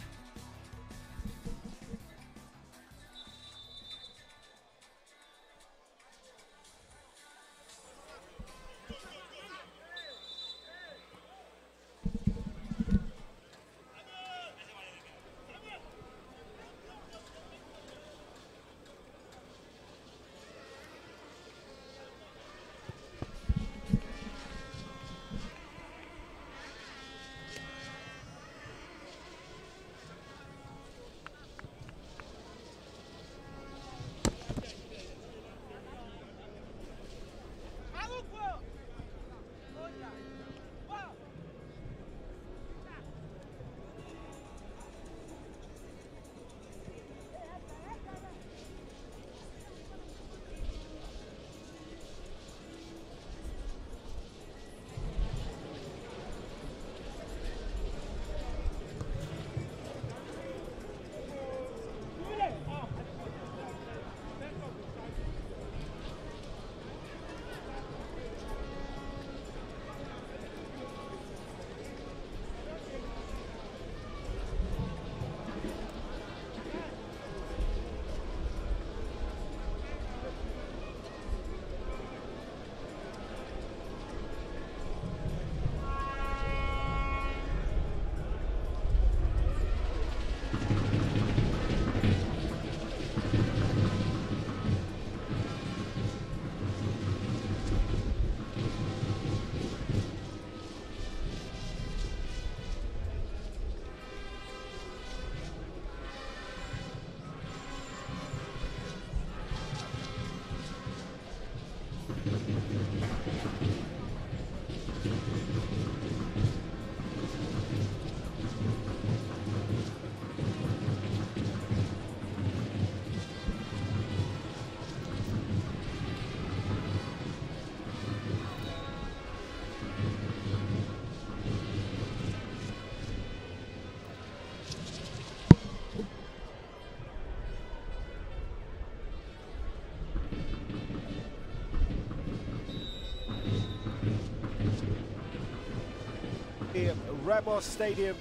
Remo Stadium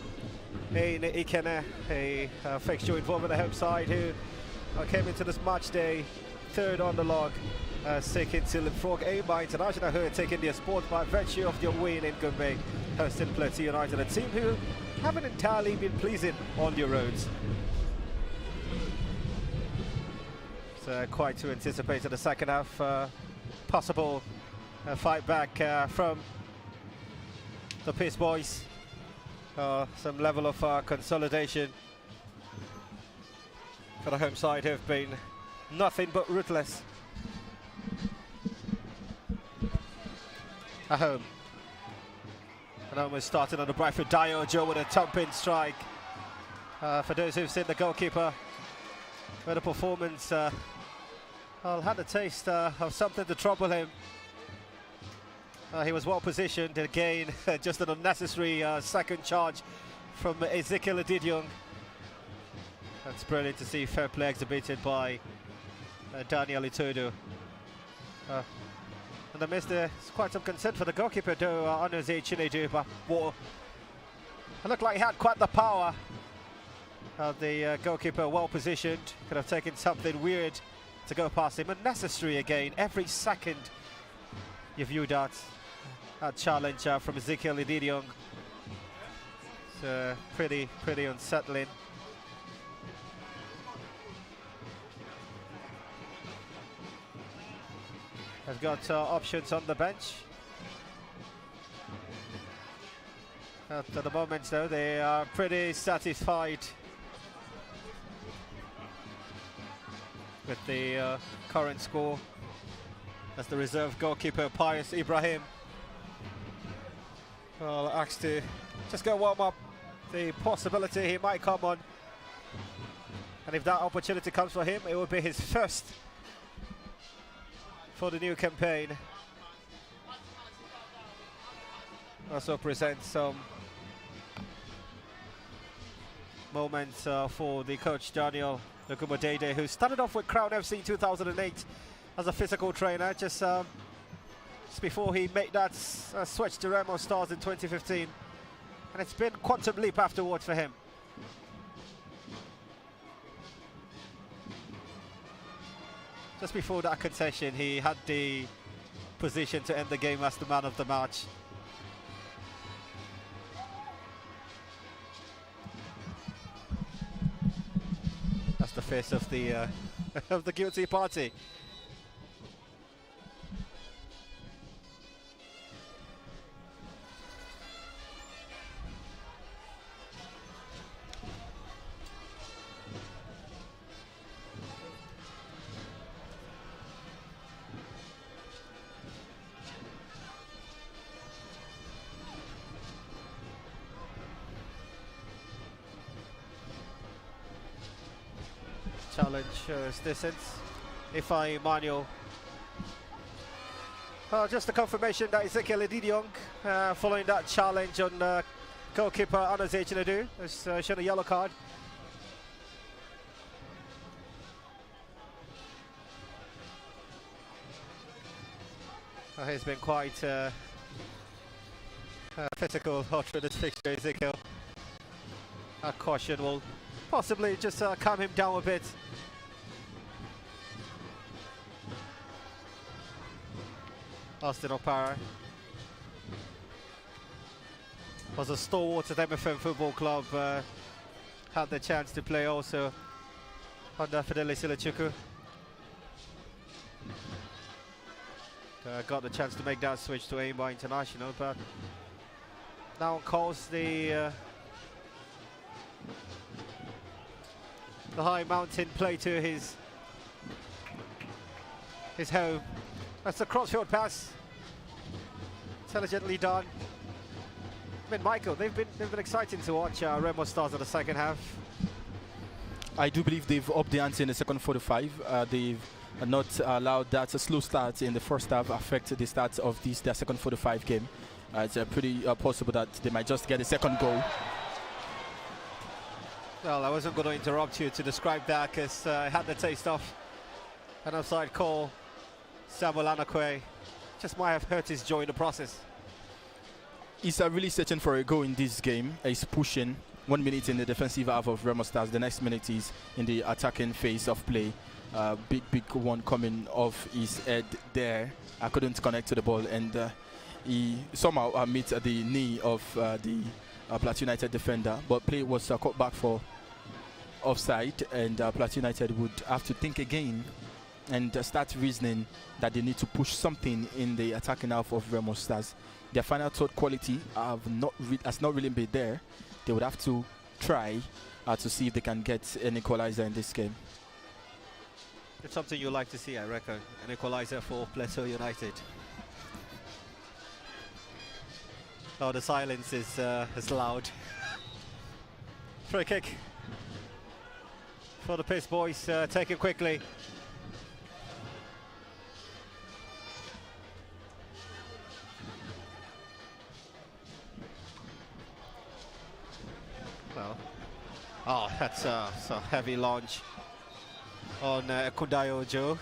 in Ikene, a fixture involving the home side who came into this match day third on the log, seeking to leapfrog Aimba International, who are taking their sport by virtue of their win in Gombe, hosting Plateau United, a team who haven't entirely been pleasing on their roads. So quite to anticipate in the second half, possible fight back from the Peace Boys. Some level of consolidation for the home side, who have been nothing but ruthless at home. And almost starting on the Bradford Diojo with a thumping strike. For those who've seen the goalkeeper, where the performance had a taste of something to trouble him. He was well positioned again, just an unnecessary second charge from Ezekiel Adidiong. That's brilliant to see fair play exhibited by Daniel Itodo. And I missed quite some concern for the goalkeeper, though, Onoze Chinedu, but it looked like he had quite the power. The goalkeeper well positioned, could have taken something weird to go past him. Unnecessary again, every second you view that. Challenge from Ezekiel Adidiong. It's pretty unsettling. I've got options on the bench. At the moment, though, they are pretty satisfied with the current score, as the reserve goalkeeper Pius Ibrahim asked to just go warm up. The possibility he might come on, and if that opportunity comes for him, it will be his first for the new campaign. Also presents some moments for the coach Daniel Lukumodede, who started off with Crown FC in 2008 as a physical trainer, just before he made that switch to Remo Stars in 2015, and it's been quantum leap afterwards for him. Just before that concession, he had the position to end the game as the man of the match. That's the face of the of the guilty party. Challenge is distance. Ifeanyi Emmanuel. Just a confirmation that Ezekiel Edidiong, following that challenge on goalkeeper Anaze Chinedu, has shown a yellow card. He's been quite physical through this fixture, Ezekiel. Caution will possibly just calm him down a bit. Austin Opara was a stalwart at MFM Football Club, had the chance to play also under Fidele Silichuku. Got the chance to make that switch to Aimba International, but now calls the high mountain play to his home. That's the crossfield pass, intelligently done. I mean, Michael, they've been exciting to watch Remo Stars in the second half. I do believe they've upped the ante in the second 45. They've not allowed that slow start in the first half affect the start of their second 45 game. It's pretty possible that they might just get a second goal. Well, I wasn't going to interrupt you to describe that, because I had the taste of an offside call. Samuel Anakwe just might have hurt his joy in the process. He's really searching for a goal in this game. He's pushing 1 minute in the defensive half of Remo Stars. The next minute is in the attacking phase of play. Big one coming off his head there. I couldn't connect to the ball, and he somehow met the knee of the Plateau United defender, but play was caught back for offside, and Plateau United would have to think again and start reasoning that they need to push something in the attacking half of Remo Stars. Their final third quality has not really been there. They would have to try to see if they can get an equalizer in this game. It's something you like to see, I reckon. An equalizer for Plateau United. Oh, the silence is loud. Free kick for the Piss Boys, taken quickly. Well, oh, that's a heavy launch on Kundayo Joe.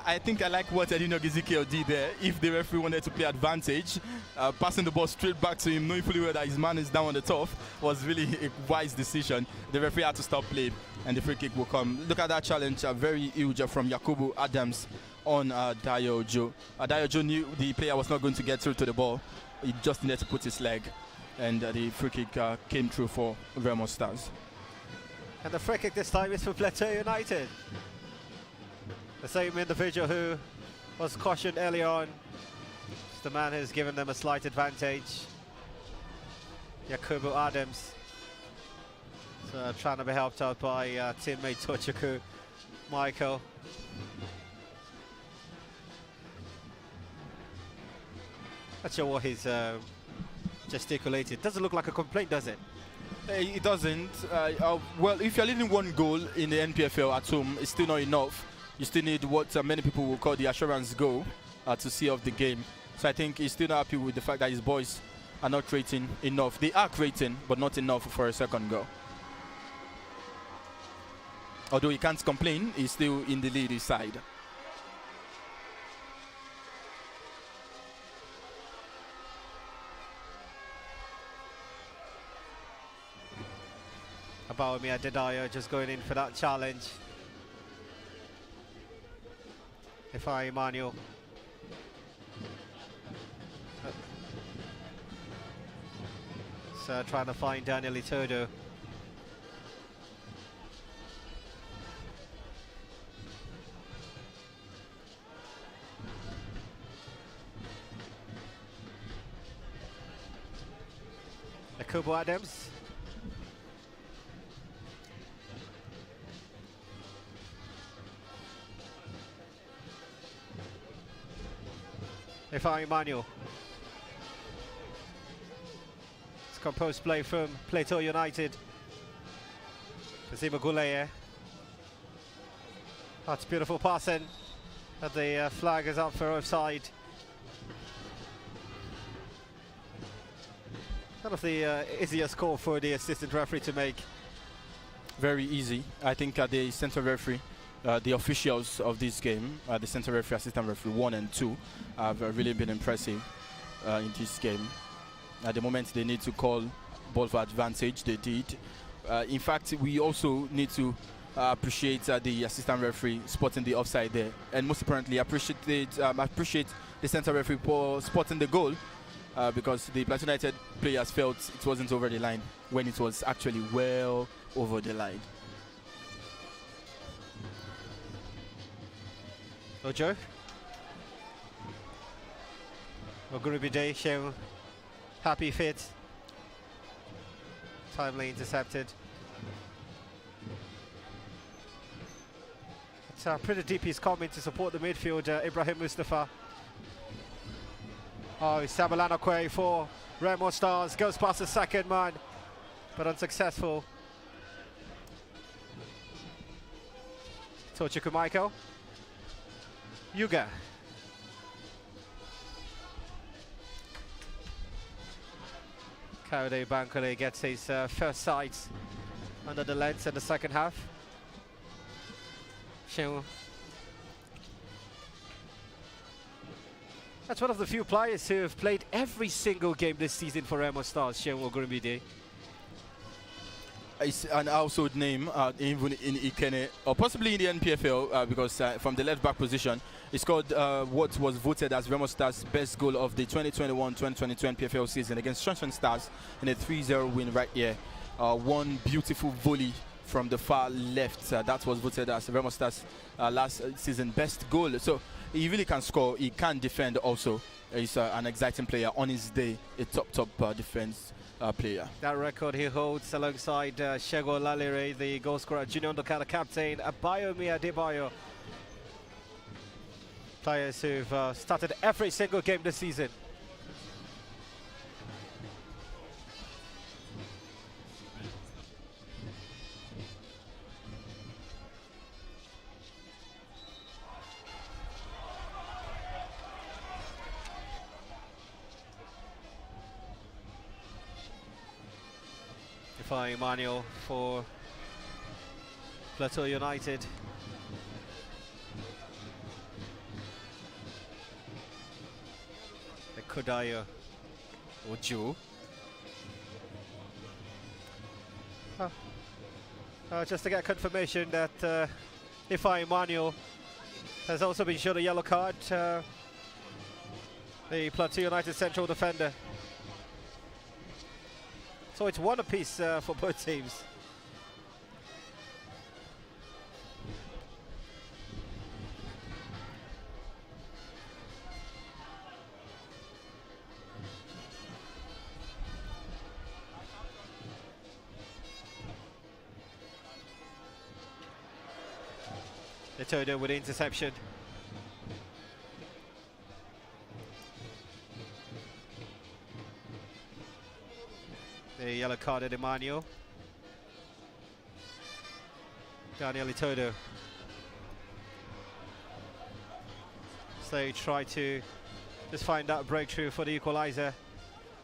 I think I like what Edino Ezekiel did there. If the referee wanted to play advantage, passing the ball straight back to him, knowing fully well that his man is down on the turf, was really a wise decision. The referee had to stop play, and the free kick will come. Look at that challenge, very huge from Yakubu Adams on Dayo Joe. Dayo Joe knew the player was not going to get through to the ball. He just needed to put his leg, and the free kick came through for Remo Stars. And the free kick this time is for Plateau United. The same individual who was cautioned earlier on. It's the man who's given them a slight advantage. Yakubu Adams. So trying to be helped out by teammate Tochukwu Michael. Not sure what he's gesticulated. Doesn't look like a complaint, does it? It doesn't. Well, if you're leading one goal in the NPFL at home, it's still not enough. You still need what many people will call the assurance goal to see off the game. So I think he's still not happy with the fact that his boys are not creating enough. They are creating, but not enough for a second goal. Although he can't complain, he's still in the lead his side. Abayomi Adedayo just going in for that challenge. Ifeanyi Emmanuel. So trying to find Daniel Itodo. Yakubu Adams. Ifeanyi Emmanuel. It's composed play from Plateau United. Kazima Guleye. That's beautiful passing. But the flag is up for offside. Kind of the easiest call for the assistant referee to make. Very easy. I think the central referee, the officials of this game, the central referee, assistant referee 1 and 2, have really been impressive in this game. At the moment they need to call ball for advantage, they did. In fact, we also need to appreciate the assistant referee spotting the offside there, and most importantly appreciate the central referee for spotting the goal, because the Plateau United players felt it wasn't over the line when it was actually well over the line. Ojo. Ogurubide show happy fit. Timely intercepted. It's pretty deep he's coming to support the midfield, Ibrahim Mustafa. Oh, Sabalana Kwe for Remo Stars. Goes past the second man, but unsuccessful. Tochukwu Michael. Yuga. Kayode Bankole gets his first sight under the lens in the second half. Shehu. That's one of the few players who have played every single game this season for Remo Stars, Shehu Ogurubide. It's an household name, even in Ikene, or possibly in the NPFL, because from the left back position, he scored what was voted as Remo Stars' best goal of the 2021-2022 NPFL season against Sunshine Stars in a 3-0 win right here. One beautiful volley from the far left, that was voted as Remo Stars' last season best goal. So he really can score, he can defend also. He's an exciting player on his day, a top defense player. That record he holds alongside Shego Lalire, the goal scorer, Junior Ndokada captain, Abayomi Adebayo. Players who've started every single game this season. Ifeanyi Emmanuel for Plateau United. Kodayo Ojo. Just to get confirmation that Ifeanyi Emmanuel has also been shown a yellow card. The Plateau United central defender. So it's one apiece for both teams. Etodo with the interception. The yellow card at Emmanuel. Daniel Etodo. So they try to just find that breakthrough for the equalizer.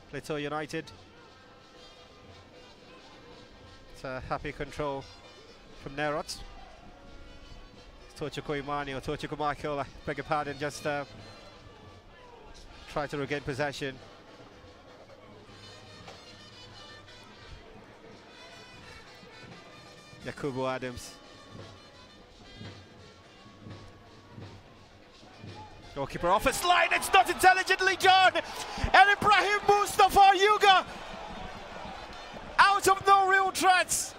Plateau United. It's a happy control from Nerot. Tochiko Emmanuel, Tochiko Michael, I beg your pardon, just try to regain possession. Yakubu Adams. Goalkeeper off his line, it's not intelligently done! And Ibrahim Mustafa Yuga out of no real threats.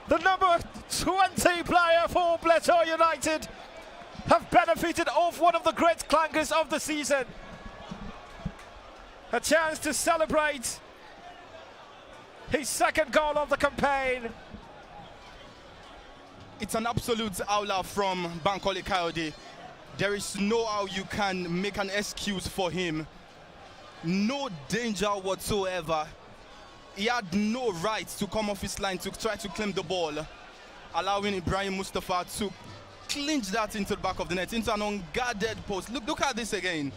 The number 20 player for Plateau United have benefited off one of the great clangers of the season. A chance to celebrate his second goal of the campaign. It's an absolute howler from Bankole Kayode. There is no how you can make an excuse for him. No danger whatsoever. He had no right to come off his line to try to claim the ball, allowing Ibrahim Mustafa to clinch that into the back of the net, into an unguarded post. Look at this again.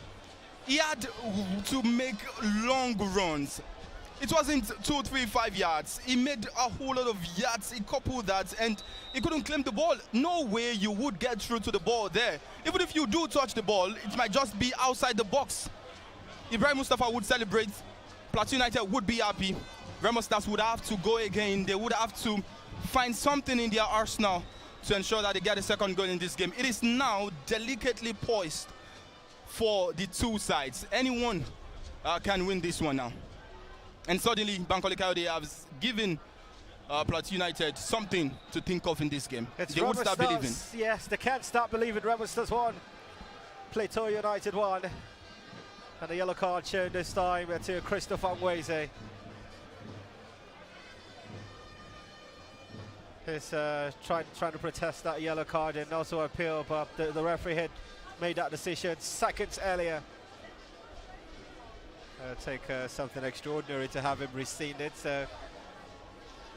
He had to make long runs. It wasn't 2, 3, 5 yards. He made a whole lot of yards. He coupled that and he couldn't claim the ball. No way you would get through to the ball there. Even if you do touch the ball, it might just be outside the box. Ibrahim Mustafa would celebrate. Plateau United would be happy. Remo Stars would have to go again. They would have to find something in their arsenal to ensure that they get a second goal in this game. It is now delicately poised for the two sides. Anyone can win this one now. And suddenly, Bankole Kayode has given Plateau United something to think of in this game. They would start believing. Yes, they can't start believing. Remo Stars won. Plateau United won. And the yellow card shown this time to Christopher Ngweze. He's trying to protest that yellow card and also appeal, but the referee had made that decision seconds earlier. Take something extraordinary to have him rescind it. So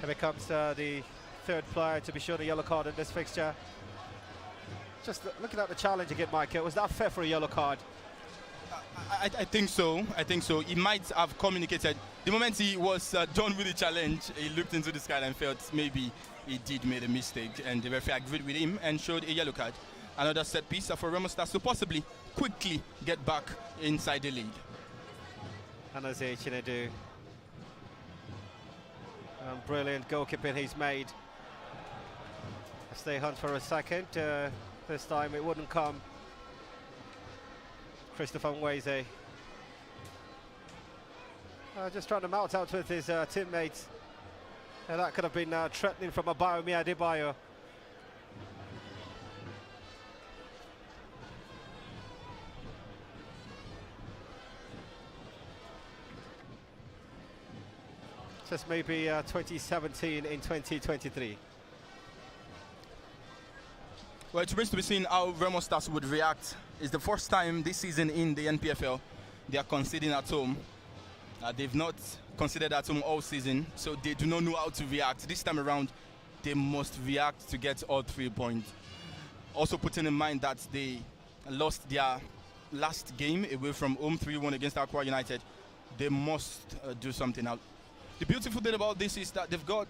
he becomes the third player to be shown a yellow card in this fixture. Just looking at the challenge again, Michael, was that fair for a yellow card? I think so. I think so. He might have communicated. The moment he was done with the challenge, he looked into the sky and felt maybe he did make a mistake, and the referee agreed with him and showed a yellow card. Another set piece for Remo Stars to possibly quickly get back inside the lead. Anaze Chinedu. Brilliant goalkeeping he's made. Stay hunt for a second. This time it wouldn't come. Christopher Ngweze. Just trying to mount out with his teammates. That could have been threatening from Abayomi Adebayo. Just maybe 2017 in 2023. Well, it remains to be seen how Remo Stars would react. It's the first time this season in the NPFL they are conceding at home. They've not conceded at home all season, so they do not know how to react. This time around, they must react to get all 3 points. Also putting in mind that they lost their last game away from home 3-1 against Aqua United. They must do something out. The beautiful thing about this is that they've got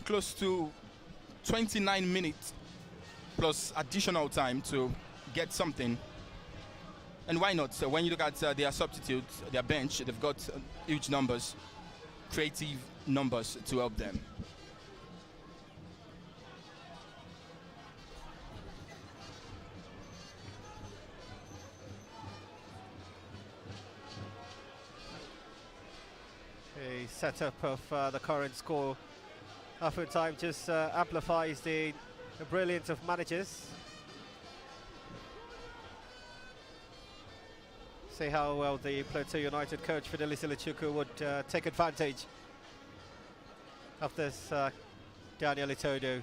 close to 29 minutes plus additional time to get something. And why not? So when you look at their substitutes, their bench, they've got huge numbers, creative numbers to help them. A setup of the current score oftentimes just amplifies the brilliance of managers. See how well the Plateau United coach Fidelis Ilichukwu would take advantage of this Daniel Etodo.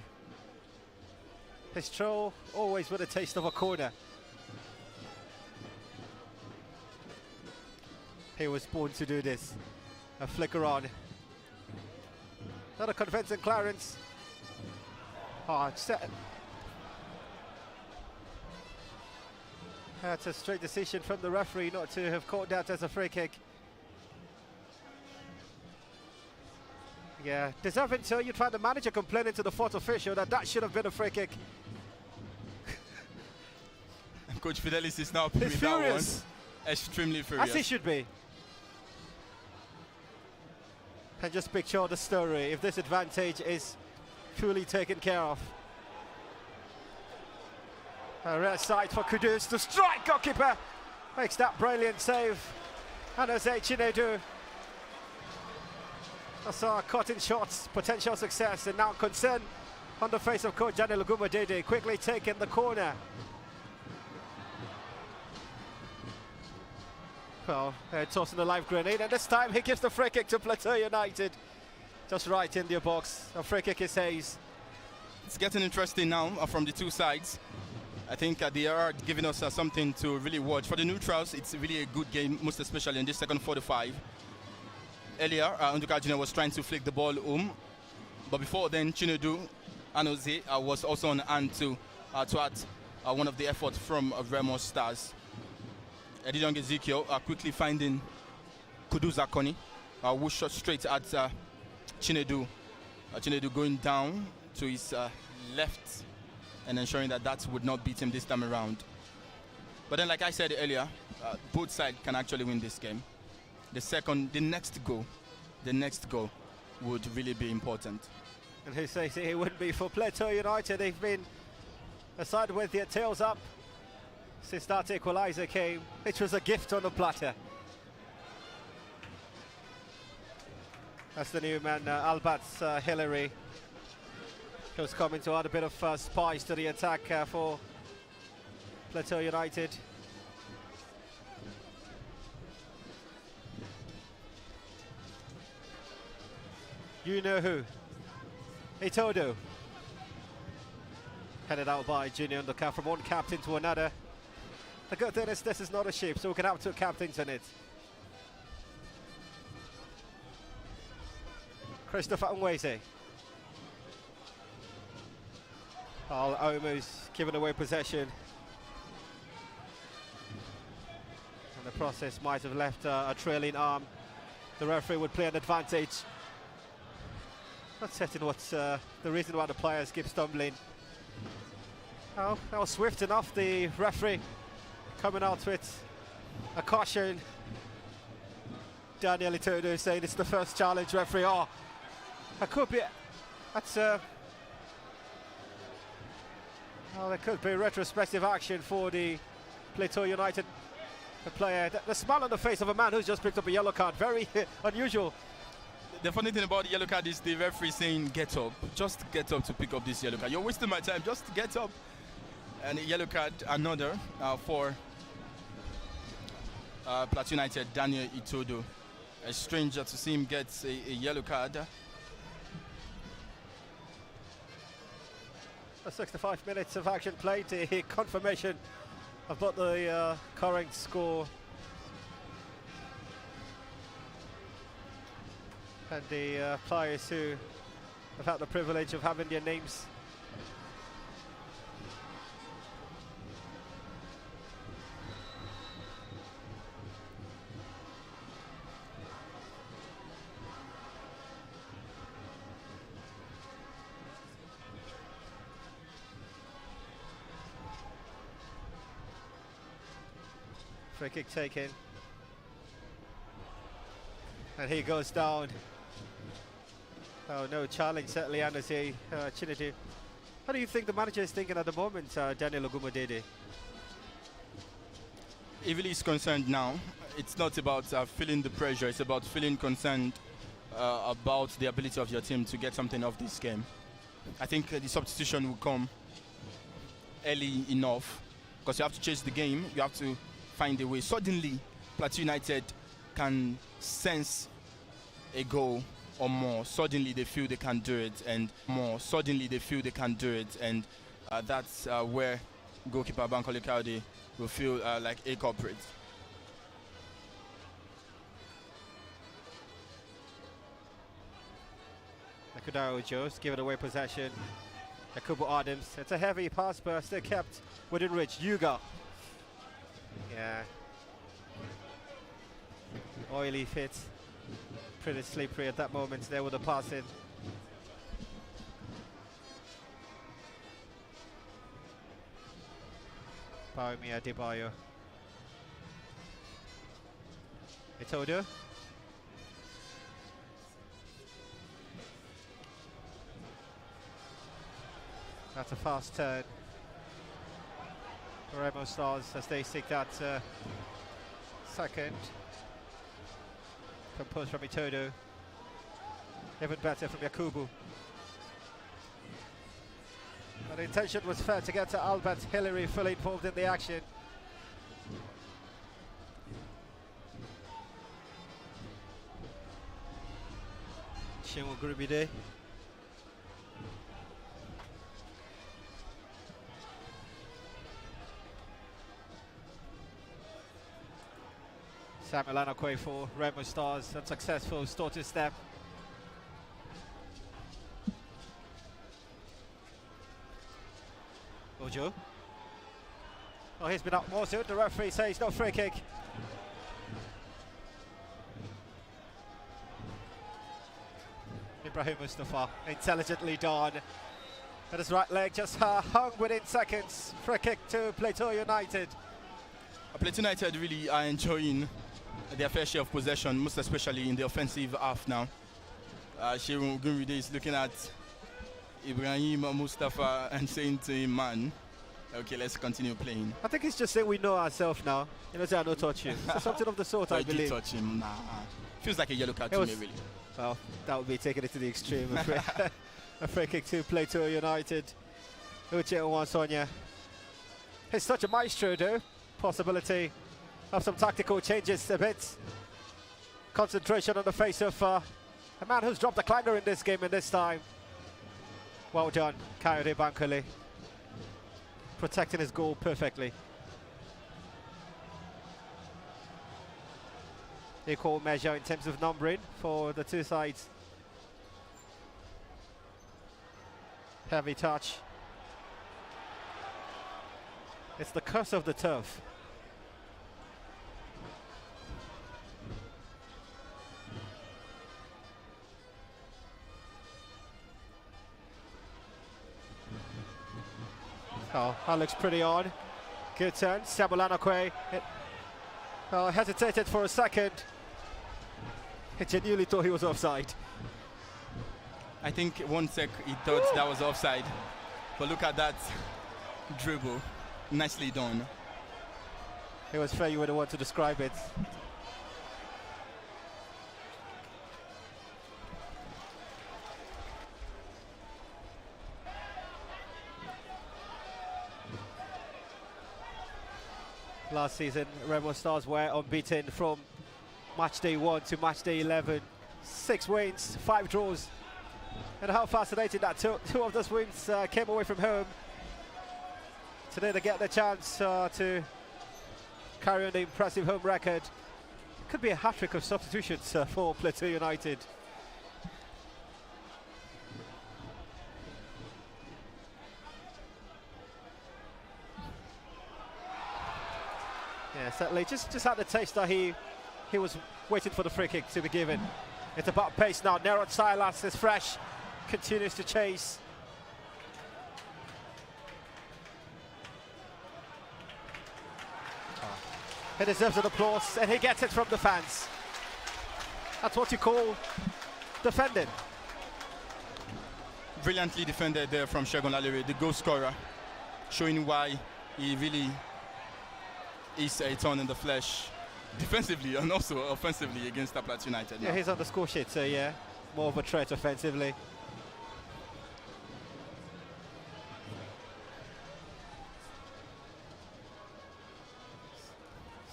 His throw always with a taste of a corner. He was born to do this. A flicker on. Not a convincing clearance. Set. That's a straight decision from the referee not to have caught that as a free kick. Yeah, deserving so. You try to manage a complaint to the fourth official that should have been a free kick. Coach Fidelis is now with furious. That one. Extremely furious. As he should be. And just picture the story if this advantage is fully taken care of. A rare sight for Kudus to strike. Goalkeeper makes that brilliant save. And as Chinedu. That's our cutting shots, potential success, and now concern on the face of coach Daniel Ogunmadede, quickly taking the corner. Well, tossing a live grenade, and this time he gives the free kick to Plateau United. Just right in their box. A free kick is Hayes. It's getting interesting now from the two sides. I think they are giving us something to really watch. For the neutrals, it's really a good game, most especially in this second 45. Earlier, Unduka Junior was trying to flick the ball home, but before then, Chinedu Anozie was also on hand to add one of the efforts from Remo Stars. Edidong Ezekiel quickly finding Kudu Zakoni, who shot straight at Chinedu. Chinedu going down to his left and ensuring that would not beat him this time around. But then, like I said earlier, both sides can actually win this game. The next goal would really be important. And who says it wouldn't be for Plateau United? They've been a side with their tails up since that equalizer came, which was a gift on the platter. That's the new man, Albert Hillary, who's coming to add a bit of spice to the attack for Plateau United. You know who? Itodo. Headed out by Junior Ndoka from one captain to another. The good thing is this is not a ship, so we can have two captains in it. Christopher Nweze. Almost giving away possession. And the process might have left a trailing arm. The referee would play an advantage. Not certain what's the reason why the players keep stumbling. Oh, that was swift enough. The referee coming out with a caution. Daniel Itodo saying it's the first challenge, referee. Oh, that could be. That's well, there could be retrospective action for the Plateau United player. The smile on the face of a man who's just picked up a yellow card. Very unusual. The funny thing about the yellow card is the referee saying get up, just get up to pick up this yellow card. You're wasting my time, just get up. And a yellow card, another for Plateau United, Daniel Itodo. A stranger to see him get a yellow card. 65 minutes of action played, a confirmation of what the current score. And the players who have had the privilege of having their names free kick taken, and he goes down. Oh, no challenge, certainly, Anozie Chinedu. How do you think the manager is thinking at the moment, Daniel Ogunmadede? He really is concerned now. It's not about feeling the pressure, it's about feeling concerned about the ability of your team to get something off this game. I think the substitution will come early enough because you have to chase the game, you have to find a way. Suddenly, Plateau United can sense a goal or more. Suddenly they feel they can do it, and more. Suddenly they feel they can do it, and that's where goalkeeper Bankole Kayode will feel like a culprit. Nakudaro Joes giving away possession. Yakubu Adams, it's a heavy pass but still kept within reach. Yuga. Yeah. Oily fit. Pretty slippery at that moment there with the passing. Baumi Adebayo. Itodo. That's a fast turn. Remo Stars as they seek that second. Composed from Itodo. Even better from Yakubu. But the intention was fair to get to Albert Hillary fully involved in the action. Shinwo Gurubide. Samuel Anakwe for Remo Stars, unsuccessful starting step. Ojo. Oh, he's been up more soon. The referee says no free kick. Ibrahim Mustafa, intelligently done. And his right leg just hung within seconds. Free kick to Plateau United. Plateau United really are enjoying their fair share of possession, most especially in the offensive half now. Shehu Gunride is looking at Ibrahim Mustafa and saying to him, man, okay, let's continue playing. I think it's just saying we know ourselves now. You know, say I don't touch you. So something of the sort, I believe. Touch him, nah. Feels like a yellow card to me, really. Well, that would be taking it to the extreme. A free kick to Plateau United. Uche Owansonya. He's such a maestro, though. Possibility of some tactical changes a bit. Concentration on the face of a man who's dropped a clanger in this game and this time. Well done, Kayode Bankole. Protecting his goal perfectly. Equal measure in terms of numbering for the two sides. Heavy touch. It's the curse of the turf. Oh, that looks pretty odd. Good turn. Samuel Anakwe hesitated for a second. He genuinely thought he was offside. I think 1 sec he thought that was offside. But look at that dribble. Nicely done. It was fair, you would have wanted to describe it. Last season, Remo Stars were unbeaten from match day 1 to match day 11. 6 wins, 5 draws. And how fascinating that two of those wins came away from home. Today they get the chance to carry on the impressive home record. Could be a hat-trick of substitutions for Plateau United. Yeah, certainly just had the taste that he was waiting for the free kick to be given. It's about pace now. Neron Silas is fresh, continues to chase. He deserves an applause, and he gets it from the fans. That's what you call defending. Brilliantly defended there from Segun Lalere, the goal scorer, showing why he really is a thorn in the flesh, defensively and also offensively against the Plateau United. Yeah, he's on the score sheet, so yeah, more of a threat offensively.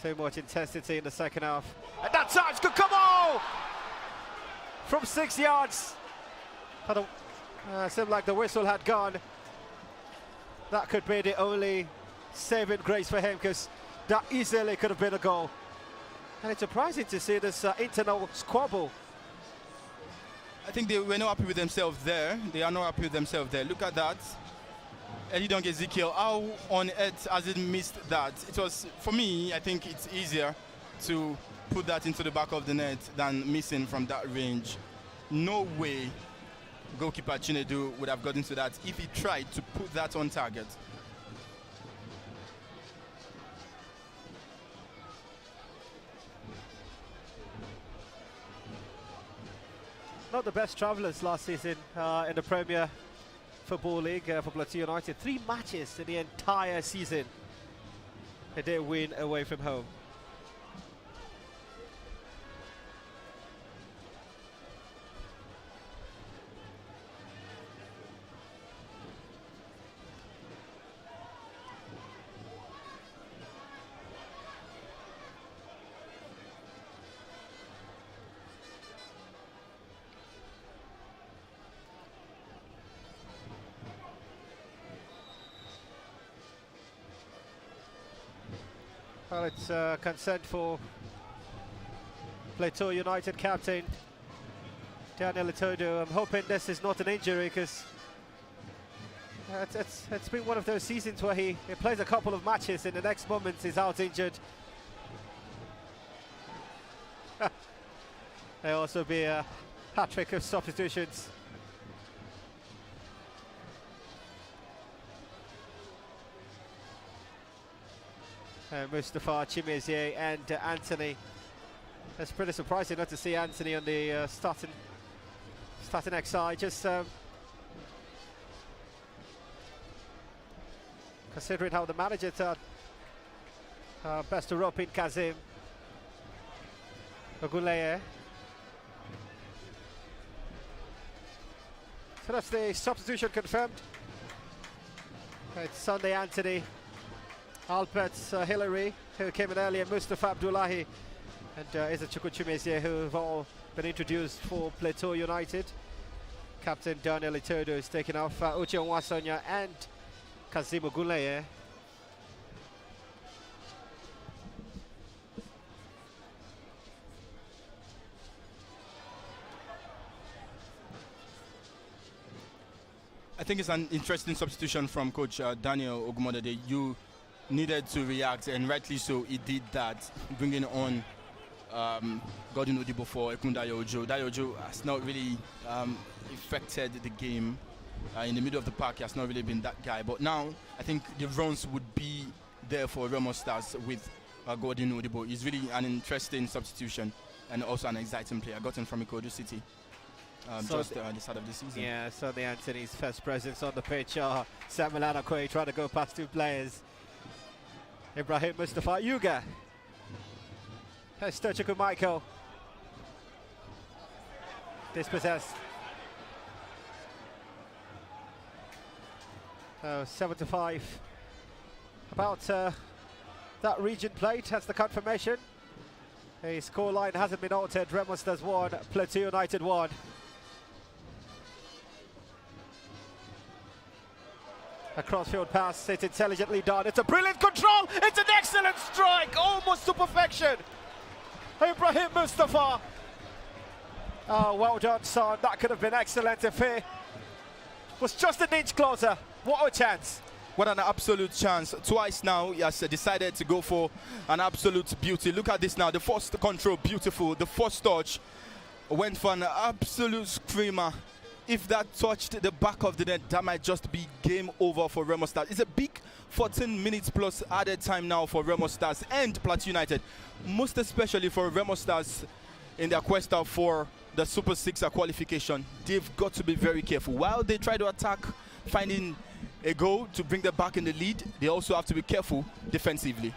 So much intensity in the second half. And that touch could come on! From 6 yards. Seemed like the whistle had gone. that could be the only saving grace for him, because that easily could have been a goal. And it's surprising to see this internal squabble. I think they were not happy with themselves there. They are not happy with themselves there. Look at that. Elidong Ezekiel, how on earth has it missed that? It was, for me, I think it's easier to put that into the back of the net than missing from that range. No way goalkeeper Chinedu would have gotten to that if he tried to put that on target. Not the best travellers last season in the Premier Football League for Plateau United. 3 matches in the entire season that they win away from home. Well, it's consent for Plateau United captain Daniel Itodo. I'm hoping this is not an injury, because it's been one of those seasons where he plays a couple of matches and the next moment he's out injured. There'll also be a hat-trick of substitutions. Mustafa, Chimezie and Anthony. It's pretty surprising not to see Anthony on the starting XI. Just considering how the manager thought best to rope in Kazim Oguleye. So that's the substitution confirmed. It's Sunday Anthony, Albert Hillary, who came in earlier, Mustafa Abdullahi, and Isachukwu Chimezie, who have all been introduced for Plateau United. Captain Daniel Itodo is taking off Uche Nwasonya and Kazim Oguleye. I think it's an interesting substitution from Coach Daniel Ogumodede. You needed to react, and rightly so, he did that, bringing on Godwin Odibo for Ekundayo Ojo. Dayo Ojo has not really affected the game in the middle of the park. He has not really been that guy, but now I think the runs would be there for Remo Stars with Godwin Odibo. He's really an interesting substitution and also an exciting player, gotten from Ikodu City. Just the start of the season. Yeah, so the Anthony's first presence on the pitch. Samuel Anakwe trying to go past 2 players. Ibrahim Mustafa Yuga. Stochukwu Michael. Dispossessed. 75. About that region plate has the confirmation. The scoreline hasn't been altered. Remo Stars 1, Plateau United 1. A crossfield pass, it's intelligently done. It's a brilliant control. It's an excellent strike, almost to perfection. Ibrahim Mustafa. Oh, well done, son. That could have been excellent if it was just an inch closer. What a chance. What an absolute chance. Twice now he has decided to go for an absolute beauty. Look at this now. The first control, beautiful. The first touch went for an absolute screamer. If that touched the back of the net, that might just be game over for Remo Stars. It's a big 14 minutes plus added time now for Remo Stars and Plateau United. Most especially for Remo Stars in their quest for the Super 6 qualification. They've got to be very careful. While they try to attack, finding a goal to bring them back in the lead, they also have to be careful defensively.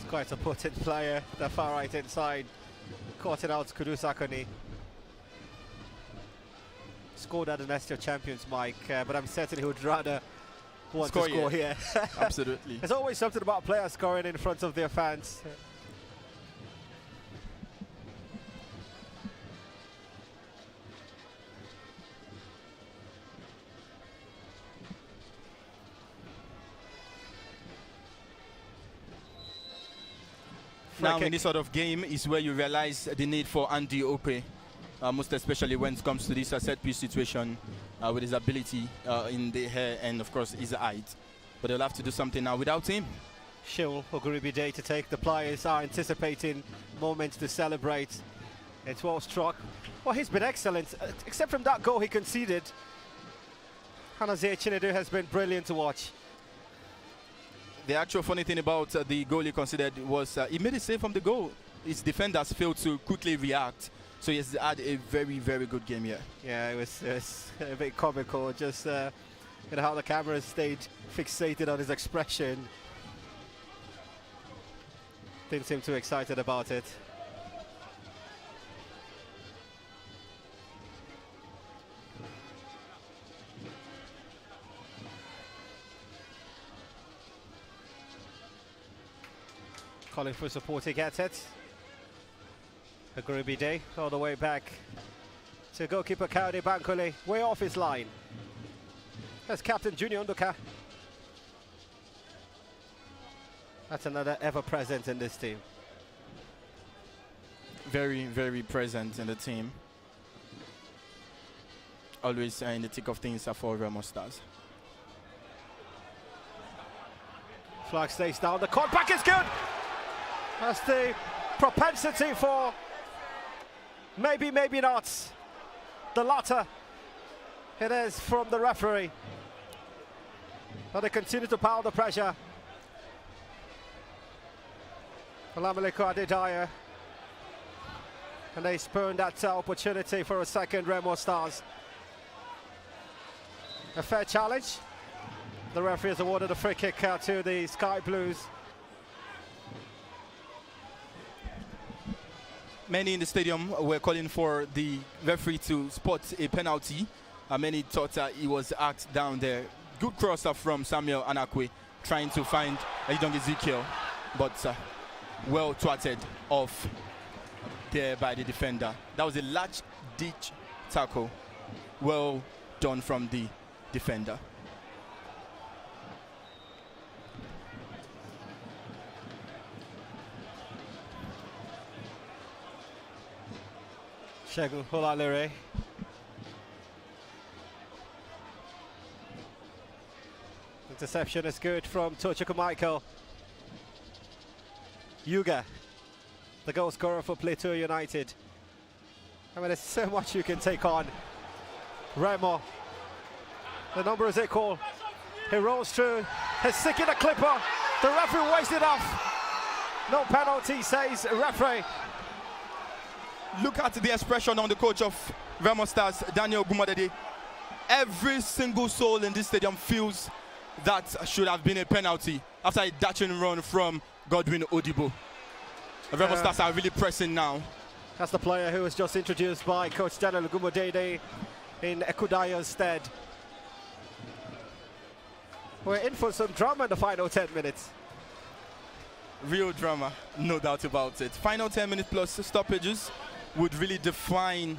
Quite a potent player, the far right inside, caught it out Kudusakoni. Scored at the Nestor Champions, Mike, but I'm certain he would rather want to score here. Absolutely. There's always something about players scoring in front of their fans. Now, in this sort of game is where you realize the need for Andy Ope, most especially when it comes to this set piece situation with his ability in the hair and, of course, his height. But they'll have to do something now without him. Sheol Oguribide to take. The players are anticipating moments to celebrate. It's well struck. Well, he's been excellent, except from that goal he conceded. Hanaze Chinedu has been brilliant to watch. The actual funny thing about the goal he considered was he made a save from the goal. His defenders failed to quickly react. So he has had a very, very good game here. Yeah, it was a bit comical. Just how the camera stayed fixated on his expression. Didn't seem too excited about it. Calling for support, he gets it. Oguribide all the way back to goalkeeper Kaode Bankole, way off his line. That's Captain Junior Nduka. That's another ever present in this team. Very, very present in the team. Always in the thick of things for Remo Stars. Flag stays down, the cutback is good! That's the propensity for maybe, maybe not. The latter. It is from the referee. But they continue to pile the pressure. Olamilekan Adedayo. And they spurned that opportunity for a second Remo Stars. A fair challenge. The referee has awarded a free kick to the Sky Blues. Many in the stadium were calling for the referee to spot a penalty. Many thought he was asked down there. Good crosser from Samuel Anakwe, trying to find Young Ezekiel, but well twatted off there by the defender. That was a large ditch tackle. Well done from the defender. Segun Olalere. Interception is good from Tochukwu Michael. Yuga, the goal scorer for Plateau United. I mean, there's so much you can take on. Remo, the number is equal. He rolls through, he's sticking a clipper. The referee wasted off. No penalty, says referee. Look at the expression on the coach of Remo Stars, Daniel Gumadede. Every single soul in this stadium feels that should have been a penalty after a dashing run from Godwin Odibo. Remo Stars are really pressing now. That's the player who was just introduced by Coach Daniel Gumadede in Ekudayo's stead. We're in for some drama in the final 10 minutes. Real drama, no doubt about it. Final 10 minutes plus stoppages would really define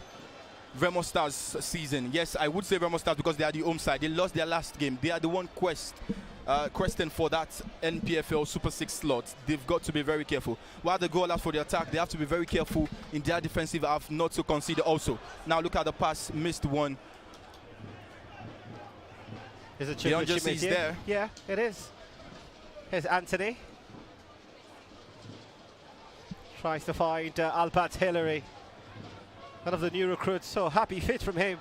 Remo Stars' season. Yes, I would say Remo Stars because they are the home side. They lost their last game. They are the one questing for that NPFL Super 6 slot. They've got to be very careful. While the goal out for the attack, they have to be very careful in their defensive half not to concede also. Now look at the pass, missed one. Is it Is there? Yeah, it is. Here's Anthony. Tries to find Albert Hillary. One of the new recruits, so happy fit from him.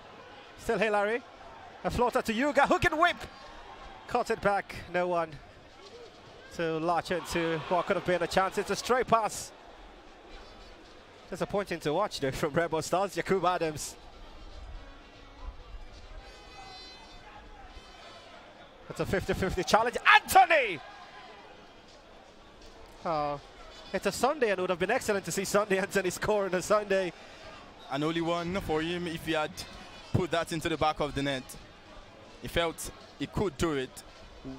Still Hillary. A floater to Yuga, hook and whip. Caught it back, no one to latch into what could have been a chance. It's a straight pass. Disappointing to watch though from Remo Stars, Jakub Adams. That's a 50-50 challenge. Anthony! Oh, it's a Sunday and it would have been excellent to see Sunday Anthony score on a Sunday. And only one for him if he had put that into the back of the net. He felt he could do it.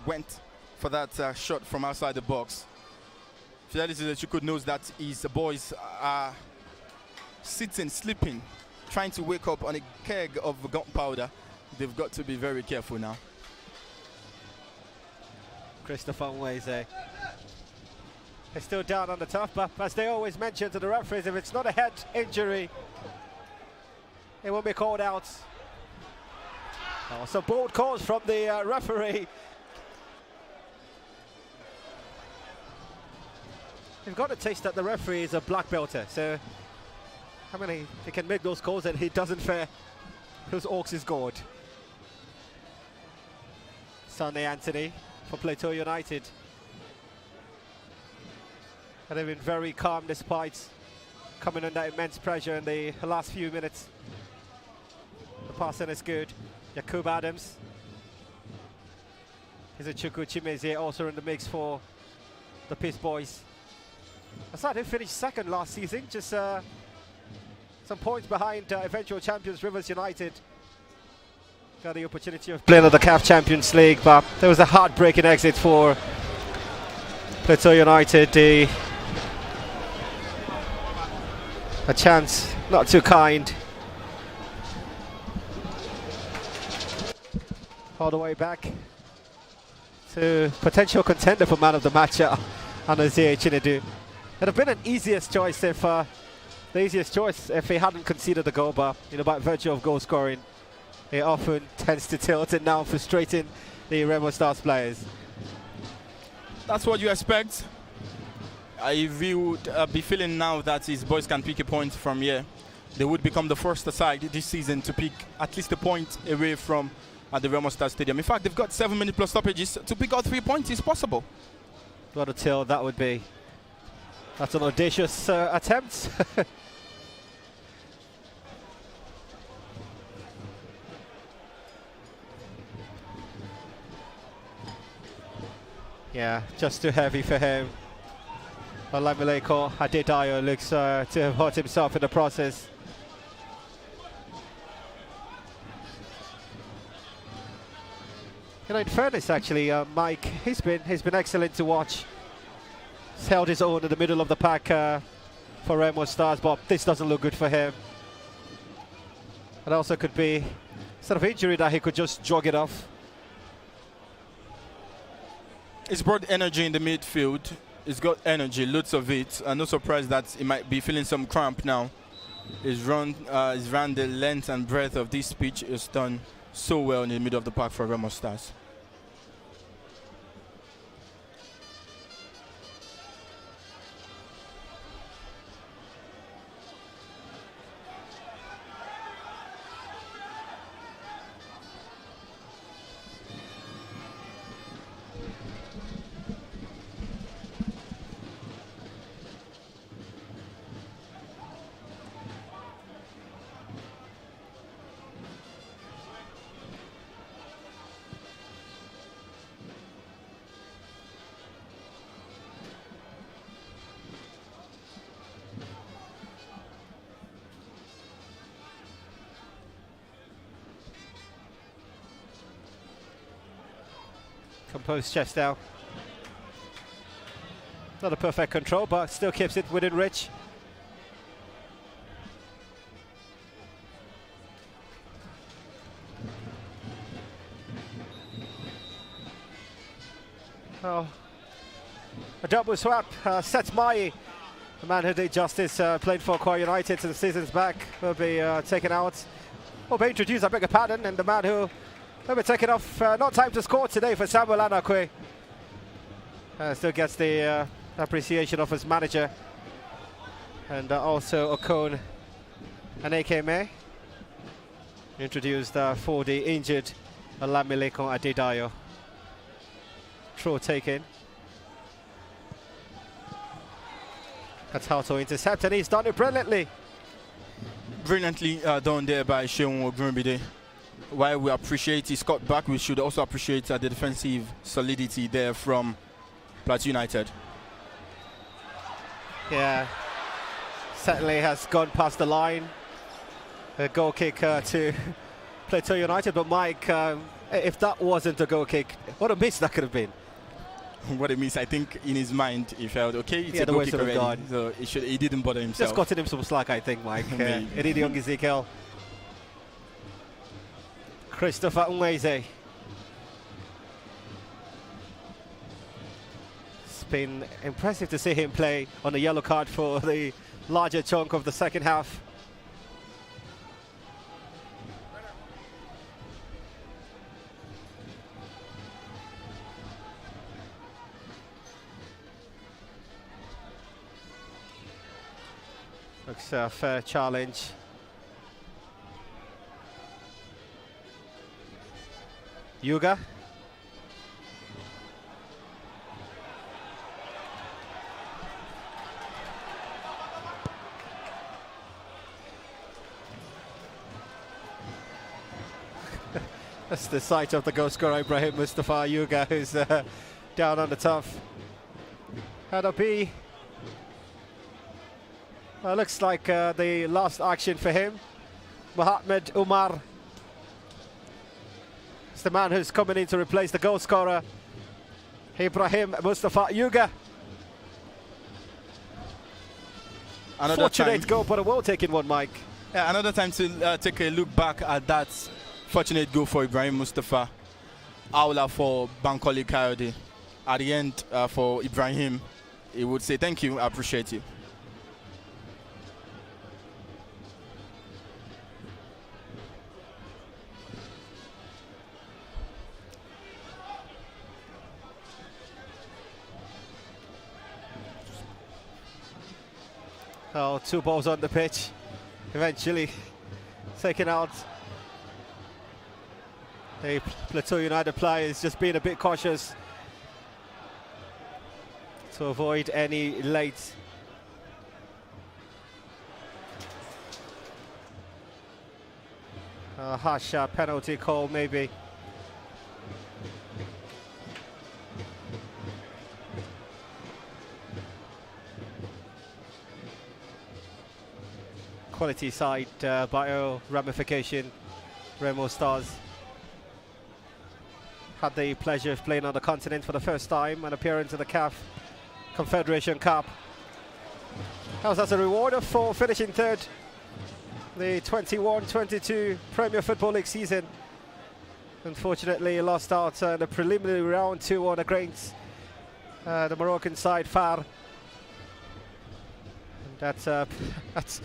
Went for that shot from outside the box. Fidelity that you could knows that his boys are sitting, sleeping, trying to wake up on a keg of gunpowder. They've got to be very careful now. Christopher Nweze. They're still down on the turf, but as they always mention to the referees, if it's not a head injury, it won't be called out. Oh, some bold calls from the referee. You've got to taste that the referee is a black belter, so how many he can make those calls and he doesn't fare. Those Orcs is good. Sunday Anthony for Plateau United. And they've been very calm despite coming under immense pressure in the last few minutes. The passing is good. Yakub Adams. Izuchukwu Chimezie also in the mix for the Peace Boys. Aside, they finished second last season, just some points behind eventual champions Rivers United. Got the opportunity of playing at the CAF Champions League, but there was a heartbreaking exit for Plateau United. A chance not too kind. All the way back to potential contender for man of the match, Anazie Chinedu. It'd have been an easiest choice if he hadn't conceded the goal, but by virtue of goal scoring, it often tends to tilt and now frustrating the Remo Stars players. That's what you expect. I would be feeling now that his boys can pick a point from here. They would become the first side this season to pick at least a point away from at the Remo Stars Stadium. In fact, they've got 7-minute plus stoppages. To pick out 3 points is possible. What a tilt that would be. That's an audacious attempt. Yeah, just too heavy for him. Olamileko Adedayo looks to have hurt himself in the process. In fairness, actually, Mike, he's been excellent to watch. He's held his own in the middle of the pack for Remo Stars, but this doesn't look good for him. It also could be sort of injury that he could just jog it off. He's brought energy in the midfield. He's got energy, loads of it. I'm not surprised that he might be feeling some cramp now. He's run the length and breadth of this pitch. He's done so well in the middle of the park for Remo Stars. Composed chest out. Not a perfect control, but still keeps it within reach. Oh, a double swap sets Mai, the man who did justice, played for Plateau United since the season's back, will be taken out. Will be introduced, I beg your pardon, and the man who will be taken off. Not time to score today for Samuel Anakwe. Still gets the appreciation of his manager, and also Okon and Akeme. Introduced for the injured Olamileko Adedayo. Throw taken. That's how to intercept, and he's done it brilliantly. Brilliantly done there by Sheon Ogrumbide. While we appreciate his cut back, we should also appreciate the defensive solidity there from Plateau United. Yeah, certainly has gone past the line. A goal kick to Plateau United, but Mike, if that wasn't a goal kick, what a miss that could have been. What it means, I think in his mind he felt okay, it's a goal kick already, so he didn't bother himself. Just gotten him some slack, I think, Mike. Edidi Young Ezekiel. Christopher Nweze. been impressive to see him play on a yellow card for the larger chunk of the second half. Looks a fair challenge. Yuga. That's the sight of the goal scorer Ibrahim Mustafa Yuga, who's down on the tough. That'll be, looks like the last action for him. Mohamed Umar. It's the man who's coming in to replace the goal scorer, Ibrahim Mustafa Yuga. Another Fortunate time. goal, but a well-taken one, Mike. Yeah, another time to take a look back at that fortunate goal for Ibrahim Mustafa. Aula for Bankole Kayode. At the end, for Ibrahim, he would say, thank you, I appreciate you. Oh, 2 balls on the pitch. Eventually taken out. The Plateau United players just being a bit cautious to avoid any late harsh penalty call, maybe. Quality side by all ramification. Remo Stars had the pleasure of playing on the continent for the first time and appearing to the CAF Confederation Cup. That was as a reward for finishing third the 21-22 Premier Football League season. Unfortunately, lost out in the preliminary round 2-1 against the Moroccan side FAR. And that's